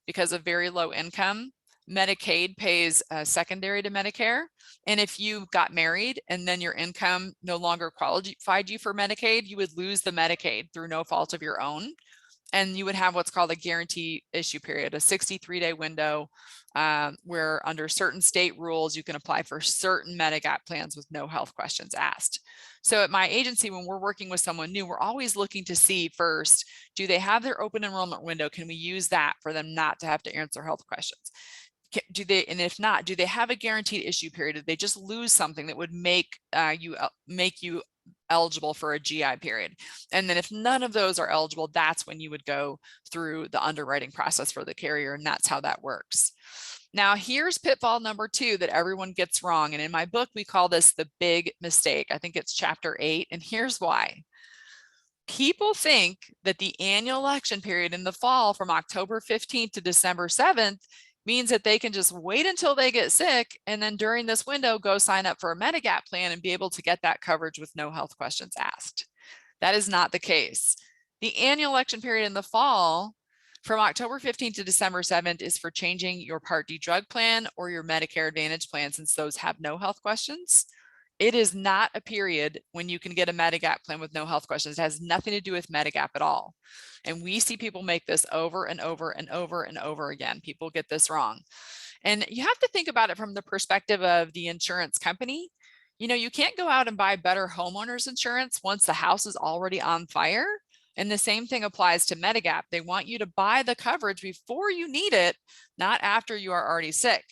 because of very low income, Medicaid pays secondary to Medicare. And if you got married and then your income no longer qualified you for Medicaid, you would lose the Medicaid through no fault of your own. And you would have what's called a guarantee issue period, a 63-day window where under certain state rules, you can apply for certain Medigap plans with no health questions asked. So at my agency, when we're working with someone new, we're always looking to see first, do they have their open enrollment window? Can we use that for them not to have to answer health questions? Do they, and if not, do they have a guaranteed issue period? Did they just lose something that would make you eligible for a GI period? And then if none of those are eligible, that's when you would go through the underwriting process for the carrier, and that's how that works. Now here's pitfall number 2 that everyone gets wrong. And in my book, we call this the big mistake. I think it's chapter 8, and here's why. People think that the annual election period in the fall from October 15th to December 7th means that they can just wait until they get sick and then during this window go sign up for a Medigap plan and be able to get that coverage with no health questions asked. That is not the case. The annual election period in the fall from October 15th to December 7th is for changing your Part D drug plan or your Medicare Advantage plan, since those have no health questions. It is not a period when you can get a Medigap plan with no health questions. It has nothing to do with Medigap at all. And we see people make this over and over and over and over again. People get this wrong. And you have to think about it from the perspective of the insurance company. You know, you can't go out and buy better homeowners insurance once the house is already on fire. And the same thing applies to Medigap. They want you to buy the coverage before you need it, not after you are already sick.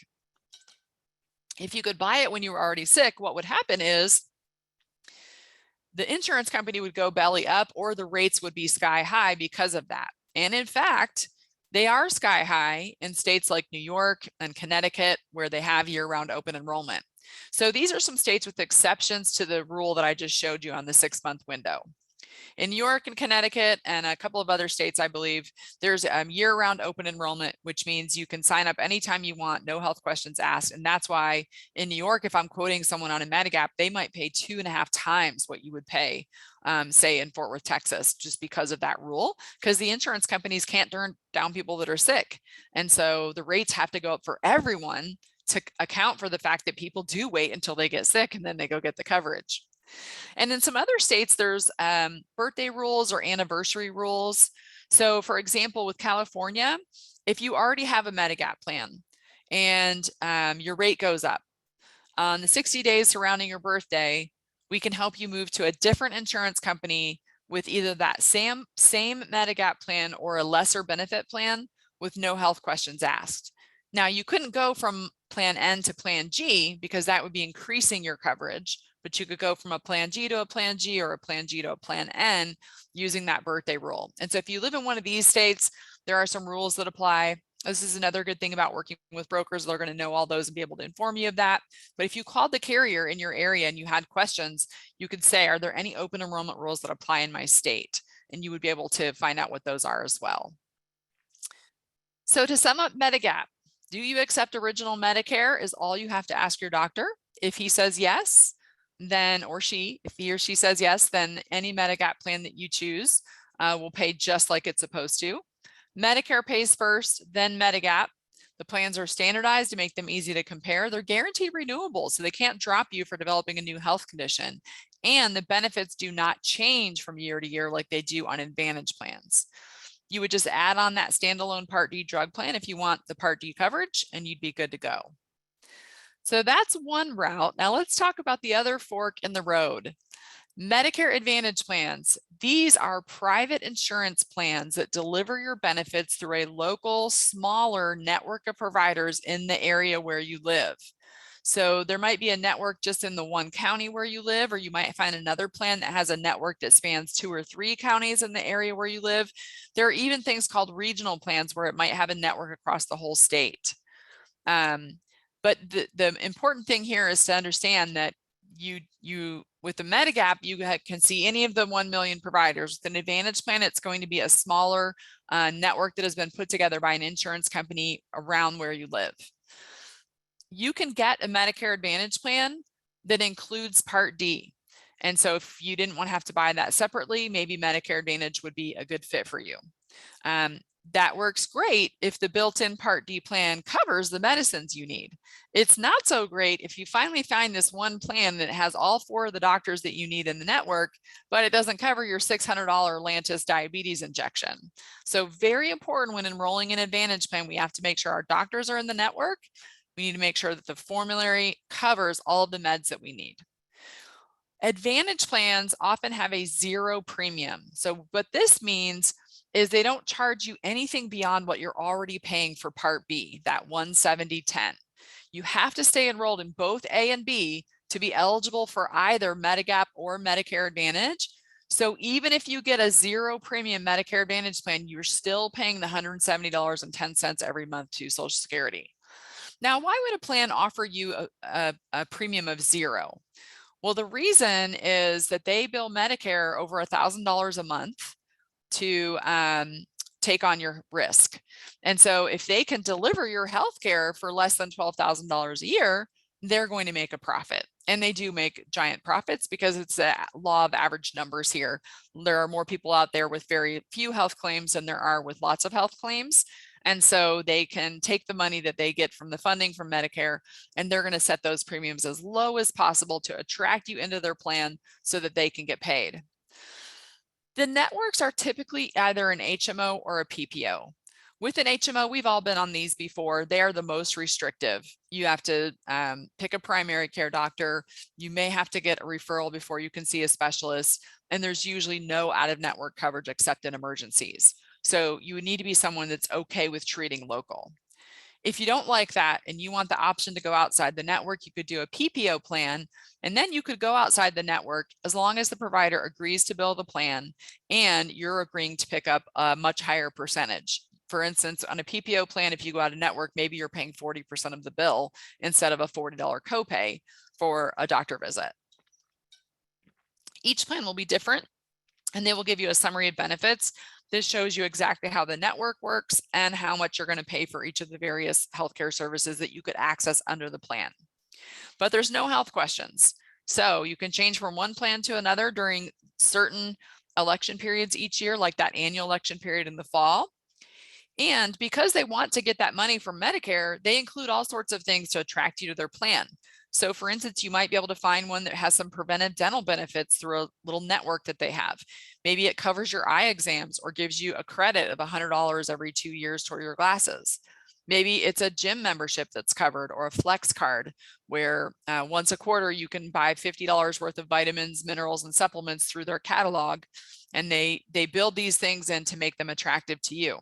If you could buy it when you were already sick, what would happen is the insurance company would go belly up, or the rates would be sky high because of that. And in fact, they are sky high in states like New York and Connecticut, where they have year-round open enrollment. So these are some states with exceptions to the rule that I just showed you on the 6-month window. In New York and Connecticut and a couple of other states, I believe, there's year-round open enrollment, which means you can sign up anytime you want, no health questions asked. And that's why in New York, if I'm quoting someone on a Medigap, they might pay 2.5 times what you would pay, say in Fort Worth, Texas, just because of that rule, because the insurance companies can't turn down people that are sick. And so the rates have to go up for everyone to account for the fact that people do wait until they get sick and then they go get the coverage. And in some other states, there's birthday rules or anniversary rules. So for example, with California, if you already have a Medigap plan and your rate goes up, on the 60 days surrounding your birthday, we can help you move to a different insurance company with either that same Medigap plan or a lesser benefit plan with no health questions asked. Now, you couldn't go from plan N to plan G because that would be increasing your coverage, but you could go from a plan G to a plan G or a plan G to a plan N using that birthday rule. And so if you live in one of these states, there are some rules that apply. This is another good thing about working with brokers. They're going to know all those and be able to inform you of that. But if you called the carrier in your area and you had questions, you could say, are there any open enrollment rules that apply in my state? And you would be able to find out what those are as well. So to sum up Medigap, do you accept original Medicare is all you have to ask your doctor. If he says yes, then, or she, if he or she says yes, then any Medigap plan that you choose will pay just like it's supposed to. Medicare pays first, then Medigap. The plans are standardized to make them easy to compare. They're guaranteed renewable, so they can't drop you for developing a new health condition. And the benefits do not change from year to year like they do on Advantage plans. You would just add on that standalone Part D drug plan if you want the Part D coverage, and you'd be good to go. So that's one route. Now let's talk about the other fork in the road. Medicare Advantage plans. These are private insurance plans that deliver your benefits through a local, smaller network of providers in the area where you live. So there might be a network just in the one county where you live, or you might find another plan that has a network that spans 2 or 3 counties in the area where you live. There are even things called regional plans where it might have a network across the whole state. But the important thing here is to understand that you with the Medigap, you can see any of the 1 million providers. With an Advantage plan, it's going to be a smaller network that has been put together by an insurance company around where you live. You can get a Medicare Advantage plan that includes Part D. And so if you didn't want to have to buy that separately, maybe Medicare Advantage would be a good fit for you. That works great if the built-in Part D plan covers the medicines you need. It's not so great if you finally find this one plan that has all 4 of the doctors that you need in the network, but it doesn't cover your $600 Lantus diabetes injection. So very important when enrolling in an Advantage plan, we have to make sure our doctors are in the network. We need to make sure that the formulary covers all of the meds that we need. Advantage plans often have a 0 premium. So what this means is they don't charge you anything beyond what you're already paying for Part B, that $170.10. You have to stay enrolled in both A and B to be eligible for either Medigap or Medicare Advantage. So even if you get a 0 premium Medicare Advantage plan, you're still paying the $170.10 every month to Social Security. Now, why would a plan offer you a premium of 0? Well, the reason is that they bill Medicare over $1,000 a month to take on your risk. And so if they can deliver your health care for less than $12,000 a year, they're going to make a profit. And they do make giant profits because it's a law of average numbers here. There are more people out there with very few health claims than there are with lots of health claims. And so they can take the money that they get from the funding from Medicare, and they're going to set those premiums as low as possible to attract you into their plan so that they can get paid. The networks are typically either an HMO or a PPO. With an HMO, we've all been on these before. They are the most restrictive. You have to pick a primary care doctor. You may have to get a referral before you can see a specialist. And there's usually no out-of-network coverage except in emergencies. So you would need to be someone that's okay with treating local. If you don't like that and you want the option to go outside the network, you could do a PPO plan, and then you could go outside the network as long as the provider agrees to bill the plan and you're agreeing to pick up a much higher percentage. For instance, on a PPO plan, if you go out of network, maybe you're paying 40% of the bill instead of a $40 copay for a doctor visit. Each plan will be different, and they will give you a summary of benefits. This shows you exactly how the network works and how much you're going to pay for each of the various healthcare services that you could access under the plan. But there's no health questions. So you can change from one plan to another during certain election periods each year, like that annual election period in the fall. And because they want to get that money from Medicare, they include all sorts of things to attract you to their plan. So for instance, you might be able to find one that has some preventive dental benefits through a little network that they have. Maybe it covers your eye exams or gives you a credit of $100 every 2 years toward your glasses. Maybe it's a gym membership that's covered, or a flex card where once a quarter you can buy $50 worth of vitamins, minerals, and supplements through their catalog. And they build these things in to make them attractive to you.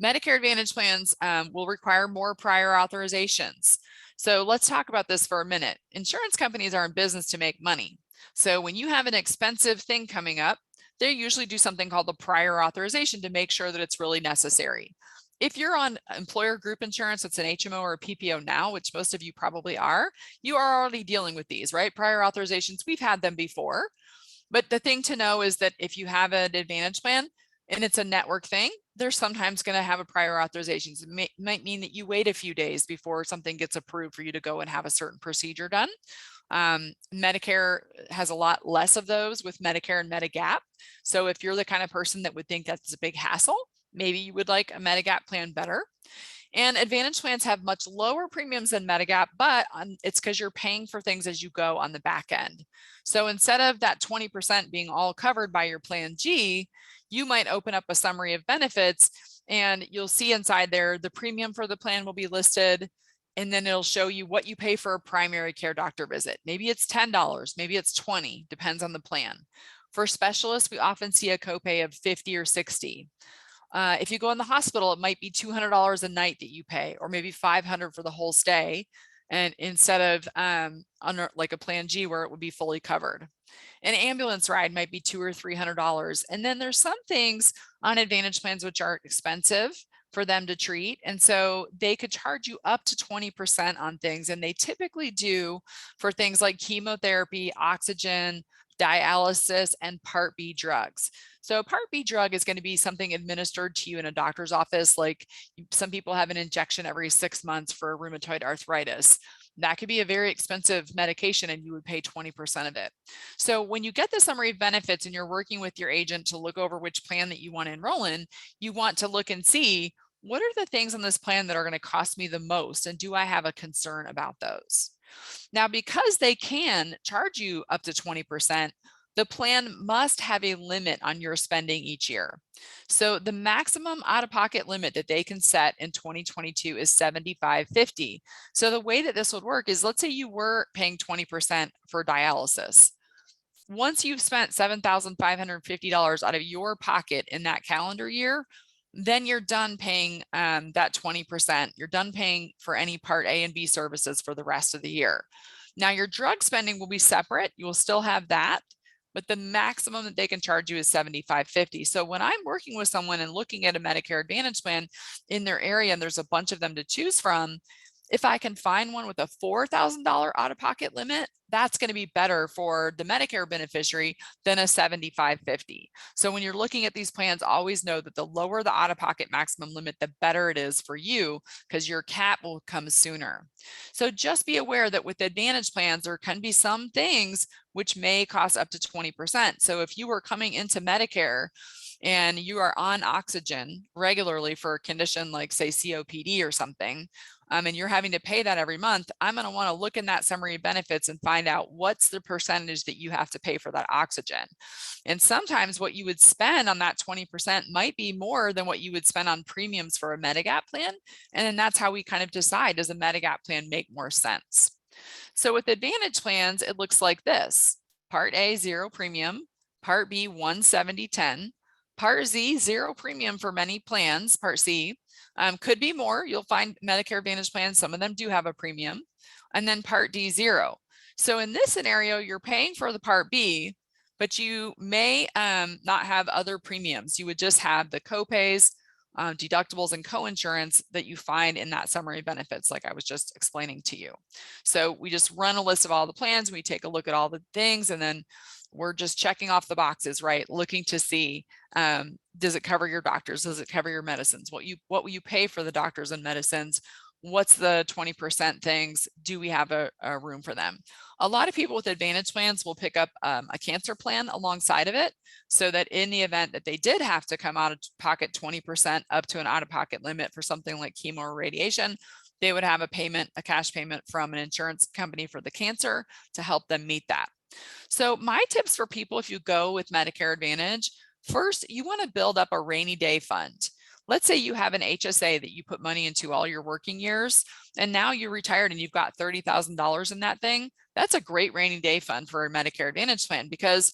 Medicare Advantage plans will require more prior authorizations. So let's talk about this for a minute. Insurance companies are in business to make money. So when you have an expensive thing coming up, they usually do something called the prior authorization to make sure that it's really necessary. If you're on employer group insurance, it's an HMO or a PPO now, which most of you probably are, you are already dealing with these, right? Prior authorizations, we've had them before. But the thing to know is that if you have an Advantage plan and it's a network thing, they're sometimes going to have a prior authorization. It might mean that you wait a few days before something gets approved for you to go and have a certain procedure done. Medicare has a lot less of those with Medicare and Medigap. So if you're the kind of person that would think that's a big hassle, maybe you would like a Medigap plan better. And Advantage plans have much lower premiums than Medigap, but it's because you're paying for things as you go on the back end. So instead of that 20% being all covered by your Plan G, you might open up a summary of benefits and you'll see inside there the premium for the plan will be listed, and then it'll show you what you pay for a primary care doctor visit. Maybe it's $10, maybe it's $20, depends on the plan. For specialists, we often see a copay of $50 or $60. If you go in the hospital, it might be $200 a night that you pay, or maybe $500 for the whole stay, and instead of under like a Plan G where it would be fully covered. An ambulance ride might be $200 or $300. And then there's some things on Advantage plans which are expensive for them to treat. And so they could charge you up to 20% on things. And they typically do for things like chemotherapy, oxygen, dialysis, and Part B drugs. So Part B drug is going to be something administered to you in a doctor's office. Like some people have an injection every 6 months for rheumatoid arthritis. That could be a very expensive medication and you would pay 20% of it. So when you get the summary of benefits and you're working with your agent to look over which plan that you want to enroll in, you want to look and see what are the things on this plan that are going to cost me the most, and do I have a concern about those? Now, because they can charge you up to 20%, the plan must have a limit on your spending each year. So the maximum out-of-pocket limit that they can set in 2022 is $75.50. So the way that this would work is, let's say you were paying 20% for dialysis. Once you've spent $7,550 out of your pocket in that calendar year, then you're done paying that 20%. You're done paying for any Part A and B services for the rest of the year. Now your drug spending will be separate. You will still have that, but the maximum that they can charge you is $75.50. So when I'm working with someone and looking at a Medicare Advantage plan in their area, and there's a bunch of them to choose from, if I can find one with a $4,000 out-of-pocket limit, that's going to be better for the Medicare beneficiary than a $75.50. So when you're looking at these plans, always know that the lower the out-of-pocket maximum limit, the better it is for you, because your cap will come sooner. So just be aware that with Advantage plans, there can be some things which may cost up to 20%. So if you were coming into Medicare and you are on oxygen regularly for a condition like, say, COPD or something, and you're having to pay that every month, I'm going to want to look in that summary of benefits and find out what's the percentage that you have to pay for that oxygen. And sometimes what you would spend on that 20% might be more than what you would spend on premiums for a Medigap plan. And then that's how we kind of decide, does a Medigap plan make more sense? So with Advantage plans, it looks like this: Part A, 0 premium; Part B, 170/10; Part Z, 0 premium for many plans, Part C; Could be more. You'll find Medicare Advantage plans, some of them do have a premium. And then Part D, 0. So in this scenario, you're paying for the Part B, but you may not have other premiums. You would just have the copays, deductibles, and coinsurance that you find in that summary benefits, like I was just explaining to you. So we just run a list of all the plans, we take a look at all the things, and then we're just checking off the boxes, right? Looking to see, does it cover your doctors? Does it cover your medicines? What will you pay for the doctors and medicines? What's the 20% things? Do we have a room for them? A lot of people with Advantage plans will pick up a cancer plan alongside of it, so that in the event that they did have to come out of pocket 20% up to an out-of-pocket limit for something like chemo or radiation, they would have a payment, a cash payment from an insurance company for the cancer to help them meet that. So my tips for people, if you go with Medicare Advantage, first, you want to build up a rainy day fund. Let's say you have an HSA that you put money into all your working years, and now you're retired and you've got $30,000 in that thing. That's a great rainy day fund for a Medicare Advantage plan, because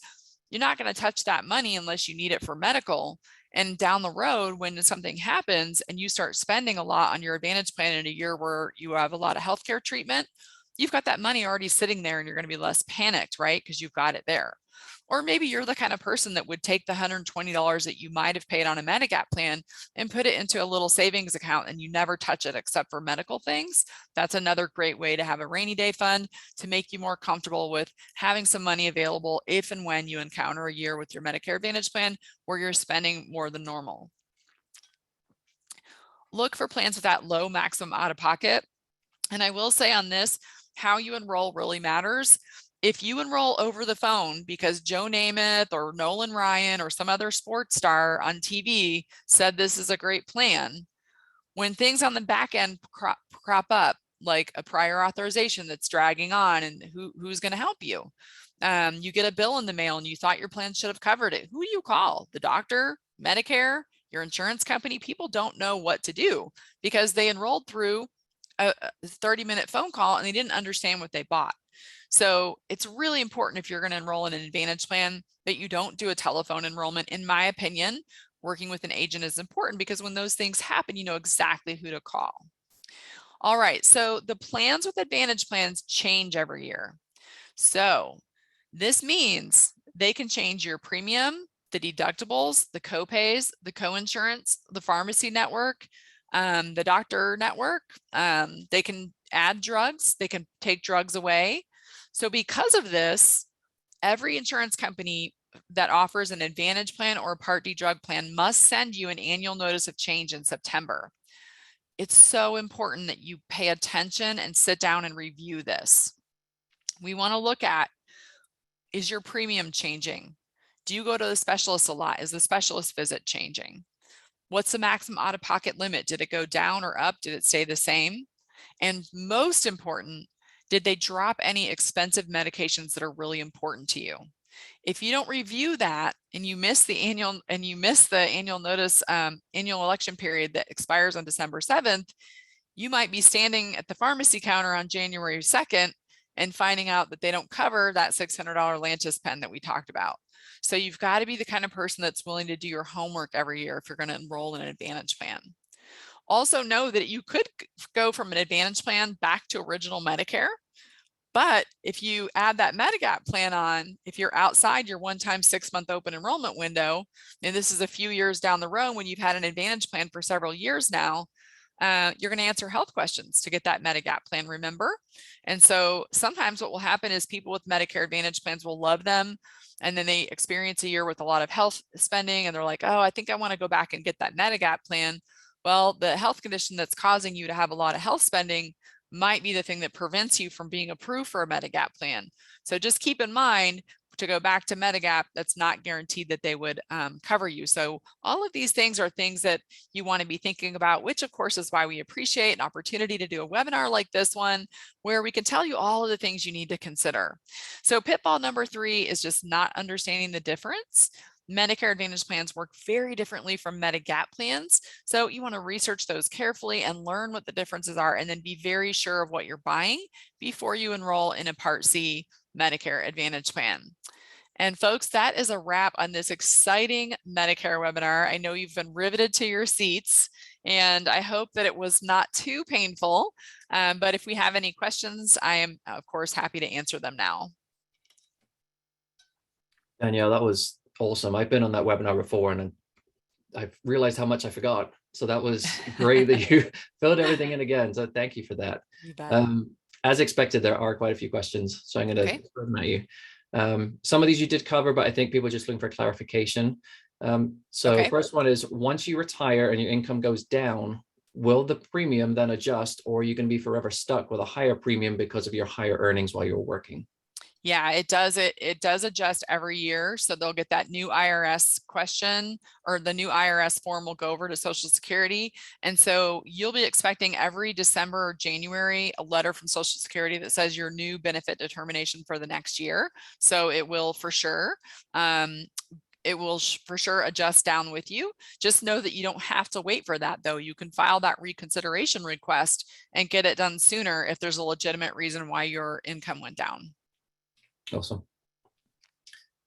you're not going to touch that money unless you need it for medical. And down the road, when something happens and you start spending a lot on your Advantage plan in a year where you have a lot of healthcare treatment, you've got that money already sitting there and you're going to be less panicked, right? Because you've got it there. Or maybe you're the kind of person that would take the $120 that you might have paid on a Medigap plan and put it into a little savings account and you never touch it except for medical things. That's another great way to have a rainy day fund to make you more comfortable with having some money available if and when you encounter a year with your Medicare Advantage plan where you're spending more than normal. Look for plans with that low maximum out of pocket. And I will say on this, how you enroll really matters. If you enroll over the phone because Joe Namath or Nolan Ryan or some other sports star on TV said this is a great plan, when things on the back end crop up, like a prior authorization that's dragging on, and who's going to help you? You get a bill in the mail and you thought your plan should have covered it. Who do you call? The doctor, Medicare, your insurance company? People don't know what to do because they enrolled through a 30-minute phone call and they didn't understand what they bought. So it's really important, if you're going to enroll in an Advantage plan, that you don't do a telephone enrollment. In my opinion, working with an agent is important because when those things happen, you know exactly who to call. All right, so the plans with Advantage plans change every year. So this means they can change your premium, the deductibles, the copays, the coinsurance, the pharmacy network, the doctor network. They can add drugs, they can take drugs away. So because of this, every insurance company that offers an Advantage plan or a Part D drug plan must send you an annual notice of change in September. It's so important that you pay attention and sit down and review this. We want to look at, is your premium changing? Do you go to the specialist a lot? Is the specialist visit changing? What's the maximum out-of-pocket limit? Did it go down or up? Did it stay the same? And most important, did they drop any expensive medications that are really important to you? If you don't review that and you miss the annual notice, annual election period that expires on December 7th, you might be standing at the pharmacy counter on January 2nd and finding out that they don't cover that $600 Lantus pen that we talked about. So you've got to be the kind of person that's willing to do your homework every year if you're going to enroll in an Advantage plan. Also know that you could go from an Advantage plan back to original Medicare. But if you add that Medigap plan on, if you're outside your one-time 6-month open enrollment window, and this is a few years down the road when you've had an Advantage plan for several years now, you're going to answer health questions to get that Medigap plan, remember? And so sometimes what will happen is people with Medicare Advantage plans will love them, and then they experience a year with a lot of health spending, and they're like, oh, I think I want to go back and get that Medigap plan. Well, the health condition that's causing you to have a lot of health spending might be the thing that prevents you from being approved for a Medigap plan. So just keep in mind, to go back to Medigap, that's not guaranteed that they would cover you. So all of these things are things that you want to be thinking about, which of course is why we appreciate an opportunity to do a webinar like this one, where we can tell you all of the things you need to consider. So pitfall number 3 is just not understanding the difference. Medicare Advantage plans work very differently from Medigap plans. So you want to research those carefully and learn what the differences are, and then be very sure of what you're buying before you enroll in a Part C Medicare Advantage plan. And folks, that is a wrap on this exciting Medicare webinar. I know you've been riveted to your seats, and I hope that it was not too painful. But if we have any questions, I am, of course, happy to answer them now. Danielle, that was awesome. I've been on that webinar before, and I've realized how much I forgot. So that was great that you filled everything in again. So thank you for that. You bet. As expected, there are quite a few questions, so I'm going to throw them at you. Some of these you did cover, but I think people are just looking for clarification. First one is, once you retire and your income goes down, will the premium then adjust, or are you going to be forever stuck with a higher premium because of your higher earnings while you're working? Yeah, it does. It does adjust every year. So they'll get that new IRS question, or the new IRS form will go over to Social Security. And so you'll be expecting every December or January a letter from Social Security that says your new benefit determination for the next year. So it will for sure. It will for sure adjust down with you. Just know that you don't have to wait for that, though. You can file that reconsideration request and get it done sooner if there's a legitimate reason why your income went down. Awesome.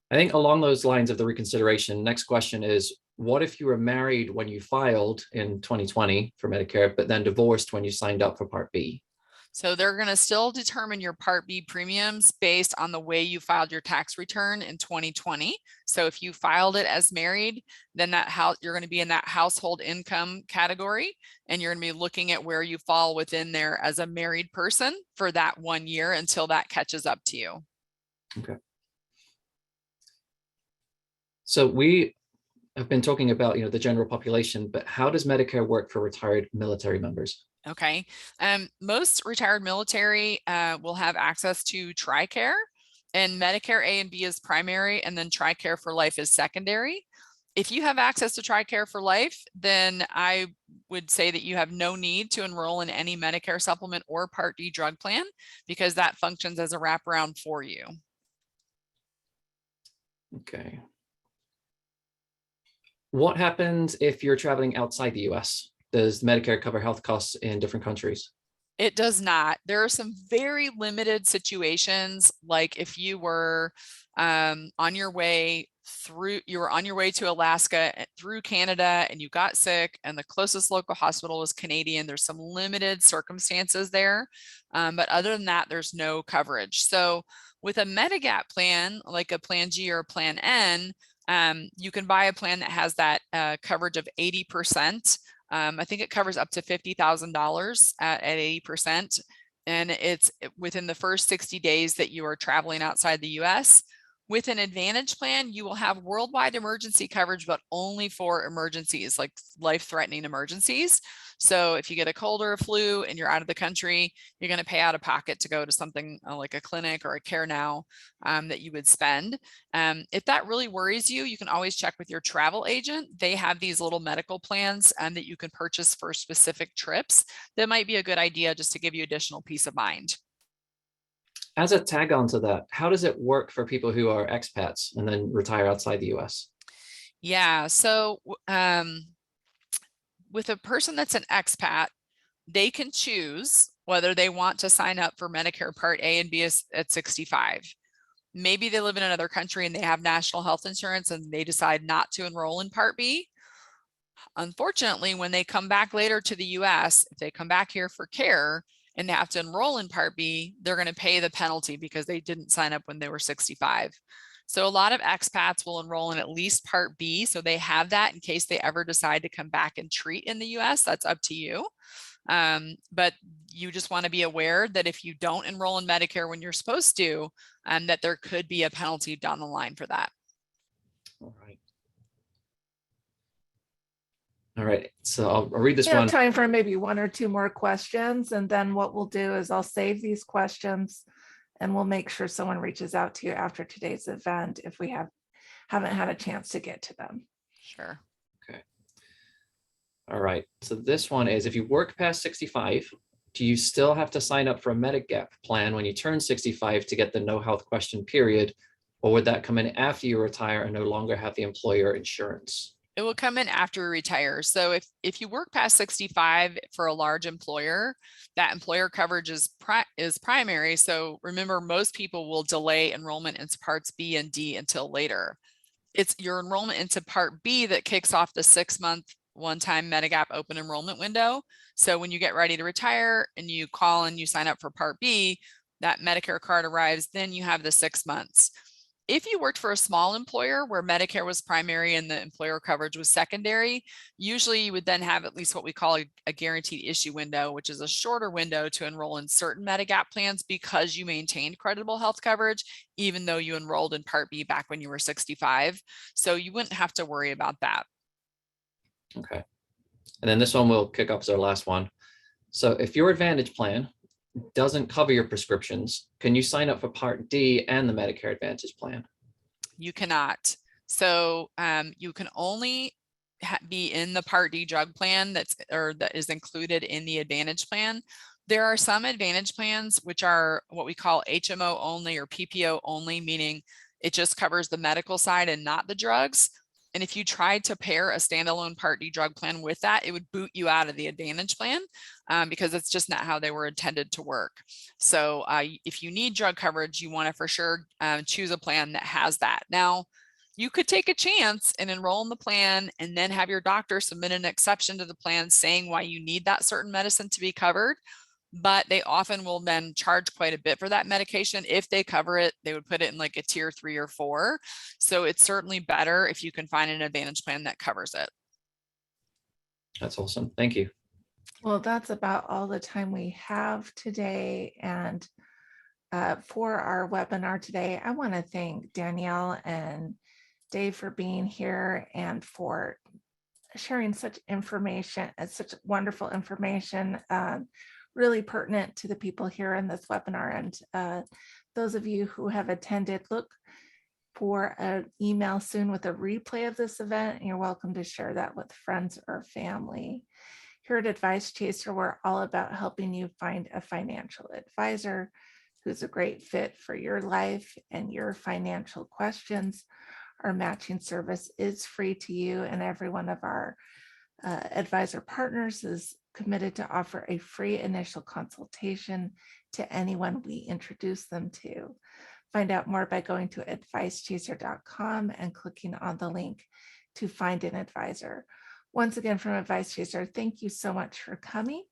I think along those lines of the reconsideration, next question is, what if you were married when you filed in 2020 for Medicare, but then divorced when you signed up for Part B? So they're going to still determine your Part B premiums based on the way you filed your tax return in 2020. So if you filed it as married, then you're going to be in that household income category, and you're going to be looking at where you fall within there as a married person for that 1 year until that catches up to you. Okay. So we have been talking about, the general population, but how does Medicare work for retired military members? Okay. Most retired military will have access to TRICARE, and Medicare A and B is primary, and then TRICARE for life is secondary. If you have access to TRICARE for life, then I would say that you have no need to enroll in any Medicare supplement or Part D drug plan, because that functions as a wraparound for you. Okay. What happens if you're traveling outside the US? Does Medicare cover health costs in different countries? It does not. There are some very limited situations, like if you were on your way to Alaska through Canada and you got sick and the closest local hospital was Canadian. There's some limited circumstances there. But other than that, there's no coverage. So with a Medigap plan, like a Plan G or a Plan N, you can buy a plan that has that coverage of 80%. I think it covers up to $50,000 at 80%. And it's within the first 60 days that you are traveling outside the US. With an Advantage plan, you will have worldwide emergency coverage, but only for emergencies, like life-threatening emergencies. So if you get a cold or a flu and you're out of the country, you're going to pay out of pocket to go to something like a clinic or a Care Now that you would spend. If that really worries you, you can always check with your travel agent. They have these little medical plans that you can purchase for specific trips. That might be a good idea just to give you additional peace of mind. As a tag on to that, how does it work for people who are expats and then retire outside the US? Yeah, so with a person that's an expat, they can choose whether they want to sign up for Medicare Part A and B at 65. Maybe they live in another country and they have national health insurance and they decide not to enroll in Part B. Unfortunately, when they come back later to the US, if they come back here for care and they have to enroll in Part B, they're going to pay the penalty because they didn't sign up when they were 65. So a lot of expats will enroll in at least Part B, so they have that in case they ever decide to come back and treat in the US. That's up to you. But you just want to be aware that if you don't enroll in Medicare when you're supposed to, that there could be a penalty down the line for that. All right. All right, so I'll read this We have one. time for maybe one or two more questions, and then what we'll do is I'll save these questions and we'll make sure someone reaches out to you after today's event if we haven't had a chance to get to them. Sure. Okay. All right, so this one is, if you work past 65, do you still have to sign up for a Medigap plan when you turn 65 to get the no health question period, or would that come in after you retire and no longer have the employer insurance? It will come in after you retire. So if you work past 65 for a large employer, that employer coverage is primary. So remember, most people will delay enrollment into Parts B and D until later. It's your enrollment into Part B that kicks off the 6-month one-time Medigap open enrollment window. So when you get ready to retire and you call and you sign up for Part B, that Medicare card arrives, then you have the 6 months. If you worked for a small employer where Medicare was primary and the employer coverage was secondary, usually you would then have at least what we call a guaranteed issue window, which is a shorter window to enroll in certain Medigap plans because you maintained creditable health coverage, even though you enrolled in Part B back when you were 65. So you wouldn't have to worry about that. Okay. And then this one will kick off as our last one. So if your Advantage plan doesn't cover your prescriptions, can you sign up for Part D and the Medicare Advantage plan? You cannot. So you can only be in the Part D drug plan that is included in the Advantage plan. There are some Advantage plans which are what we call HMO only or PPO only, meaning it just covers the medical side and not the drugs. And if you tried to pair a standalone Part D drug plan with that, it would boot you out of the Advantage plan because it's just not how they were intended to work. So if you need drug coverage, you want to for sure choose a plan that has that. Now, you could take a chance and enroll in the plan and then have your doctor submit an exception to the plan saying why you need that certain medicine to be covered. But they often will then charge quite a bit for that medication. If they cover it, they would put it in like a tier 3 or 4. So it's certainly better if you can find an Advantage plan that covers it. That's awesome. Thank you. Well, that's about all the time we have today. And for our webinar today, I want to thank Danielle and Dave for being here and for sharing such information, such wonderful information, really pertinent to the people here in this webinar. And those of you who have attended, look for an email soon with a replay of this event. And you're welcome to share that with friends or family. Here at Advice Chaser, we're all about helping you find a financial advisor who's a great fit for your life and your financial questions. Our matching service is free to you, and every one of our advisor partners is committed to offer a free initial consultation to anyone we introduce them to. Find out more by going to advicechaser.com and clicking on the link to find an advisor. Once again, from Advice Chaser, thank you so much for coming,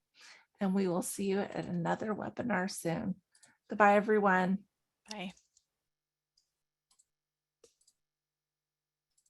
and we will see you at another webinar soon. Goodbye, everyone. Bye.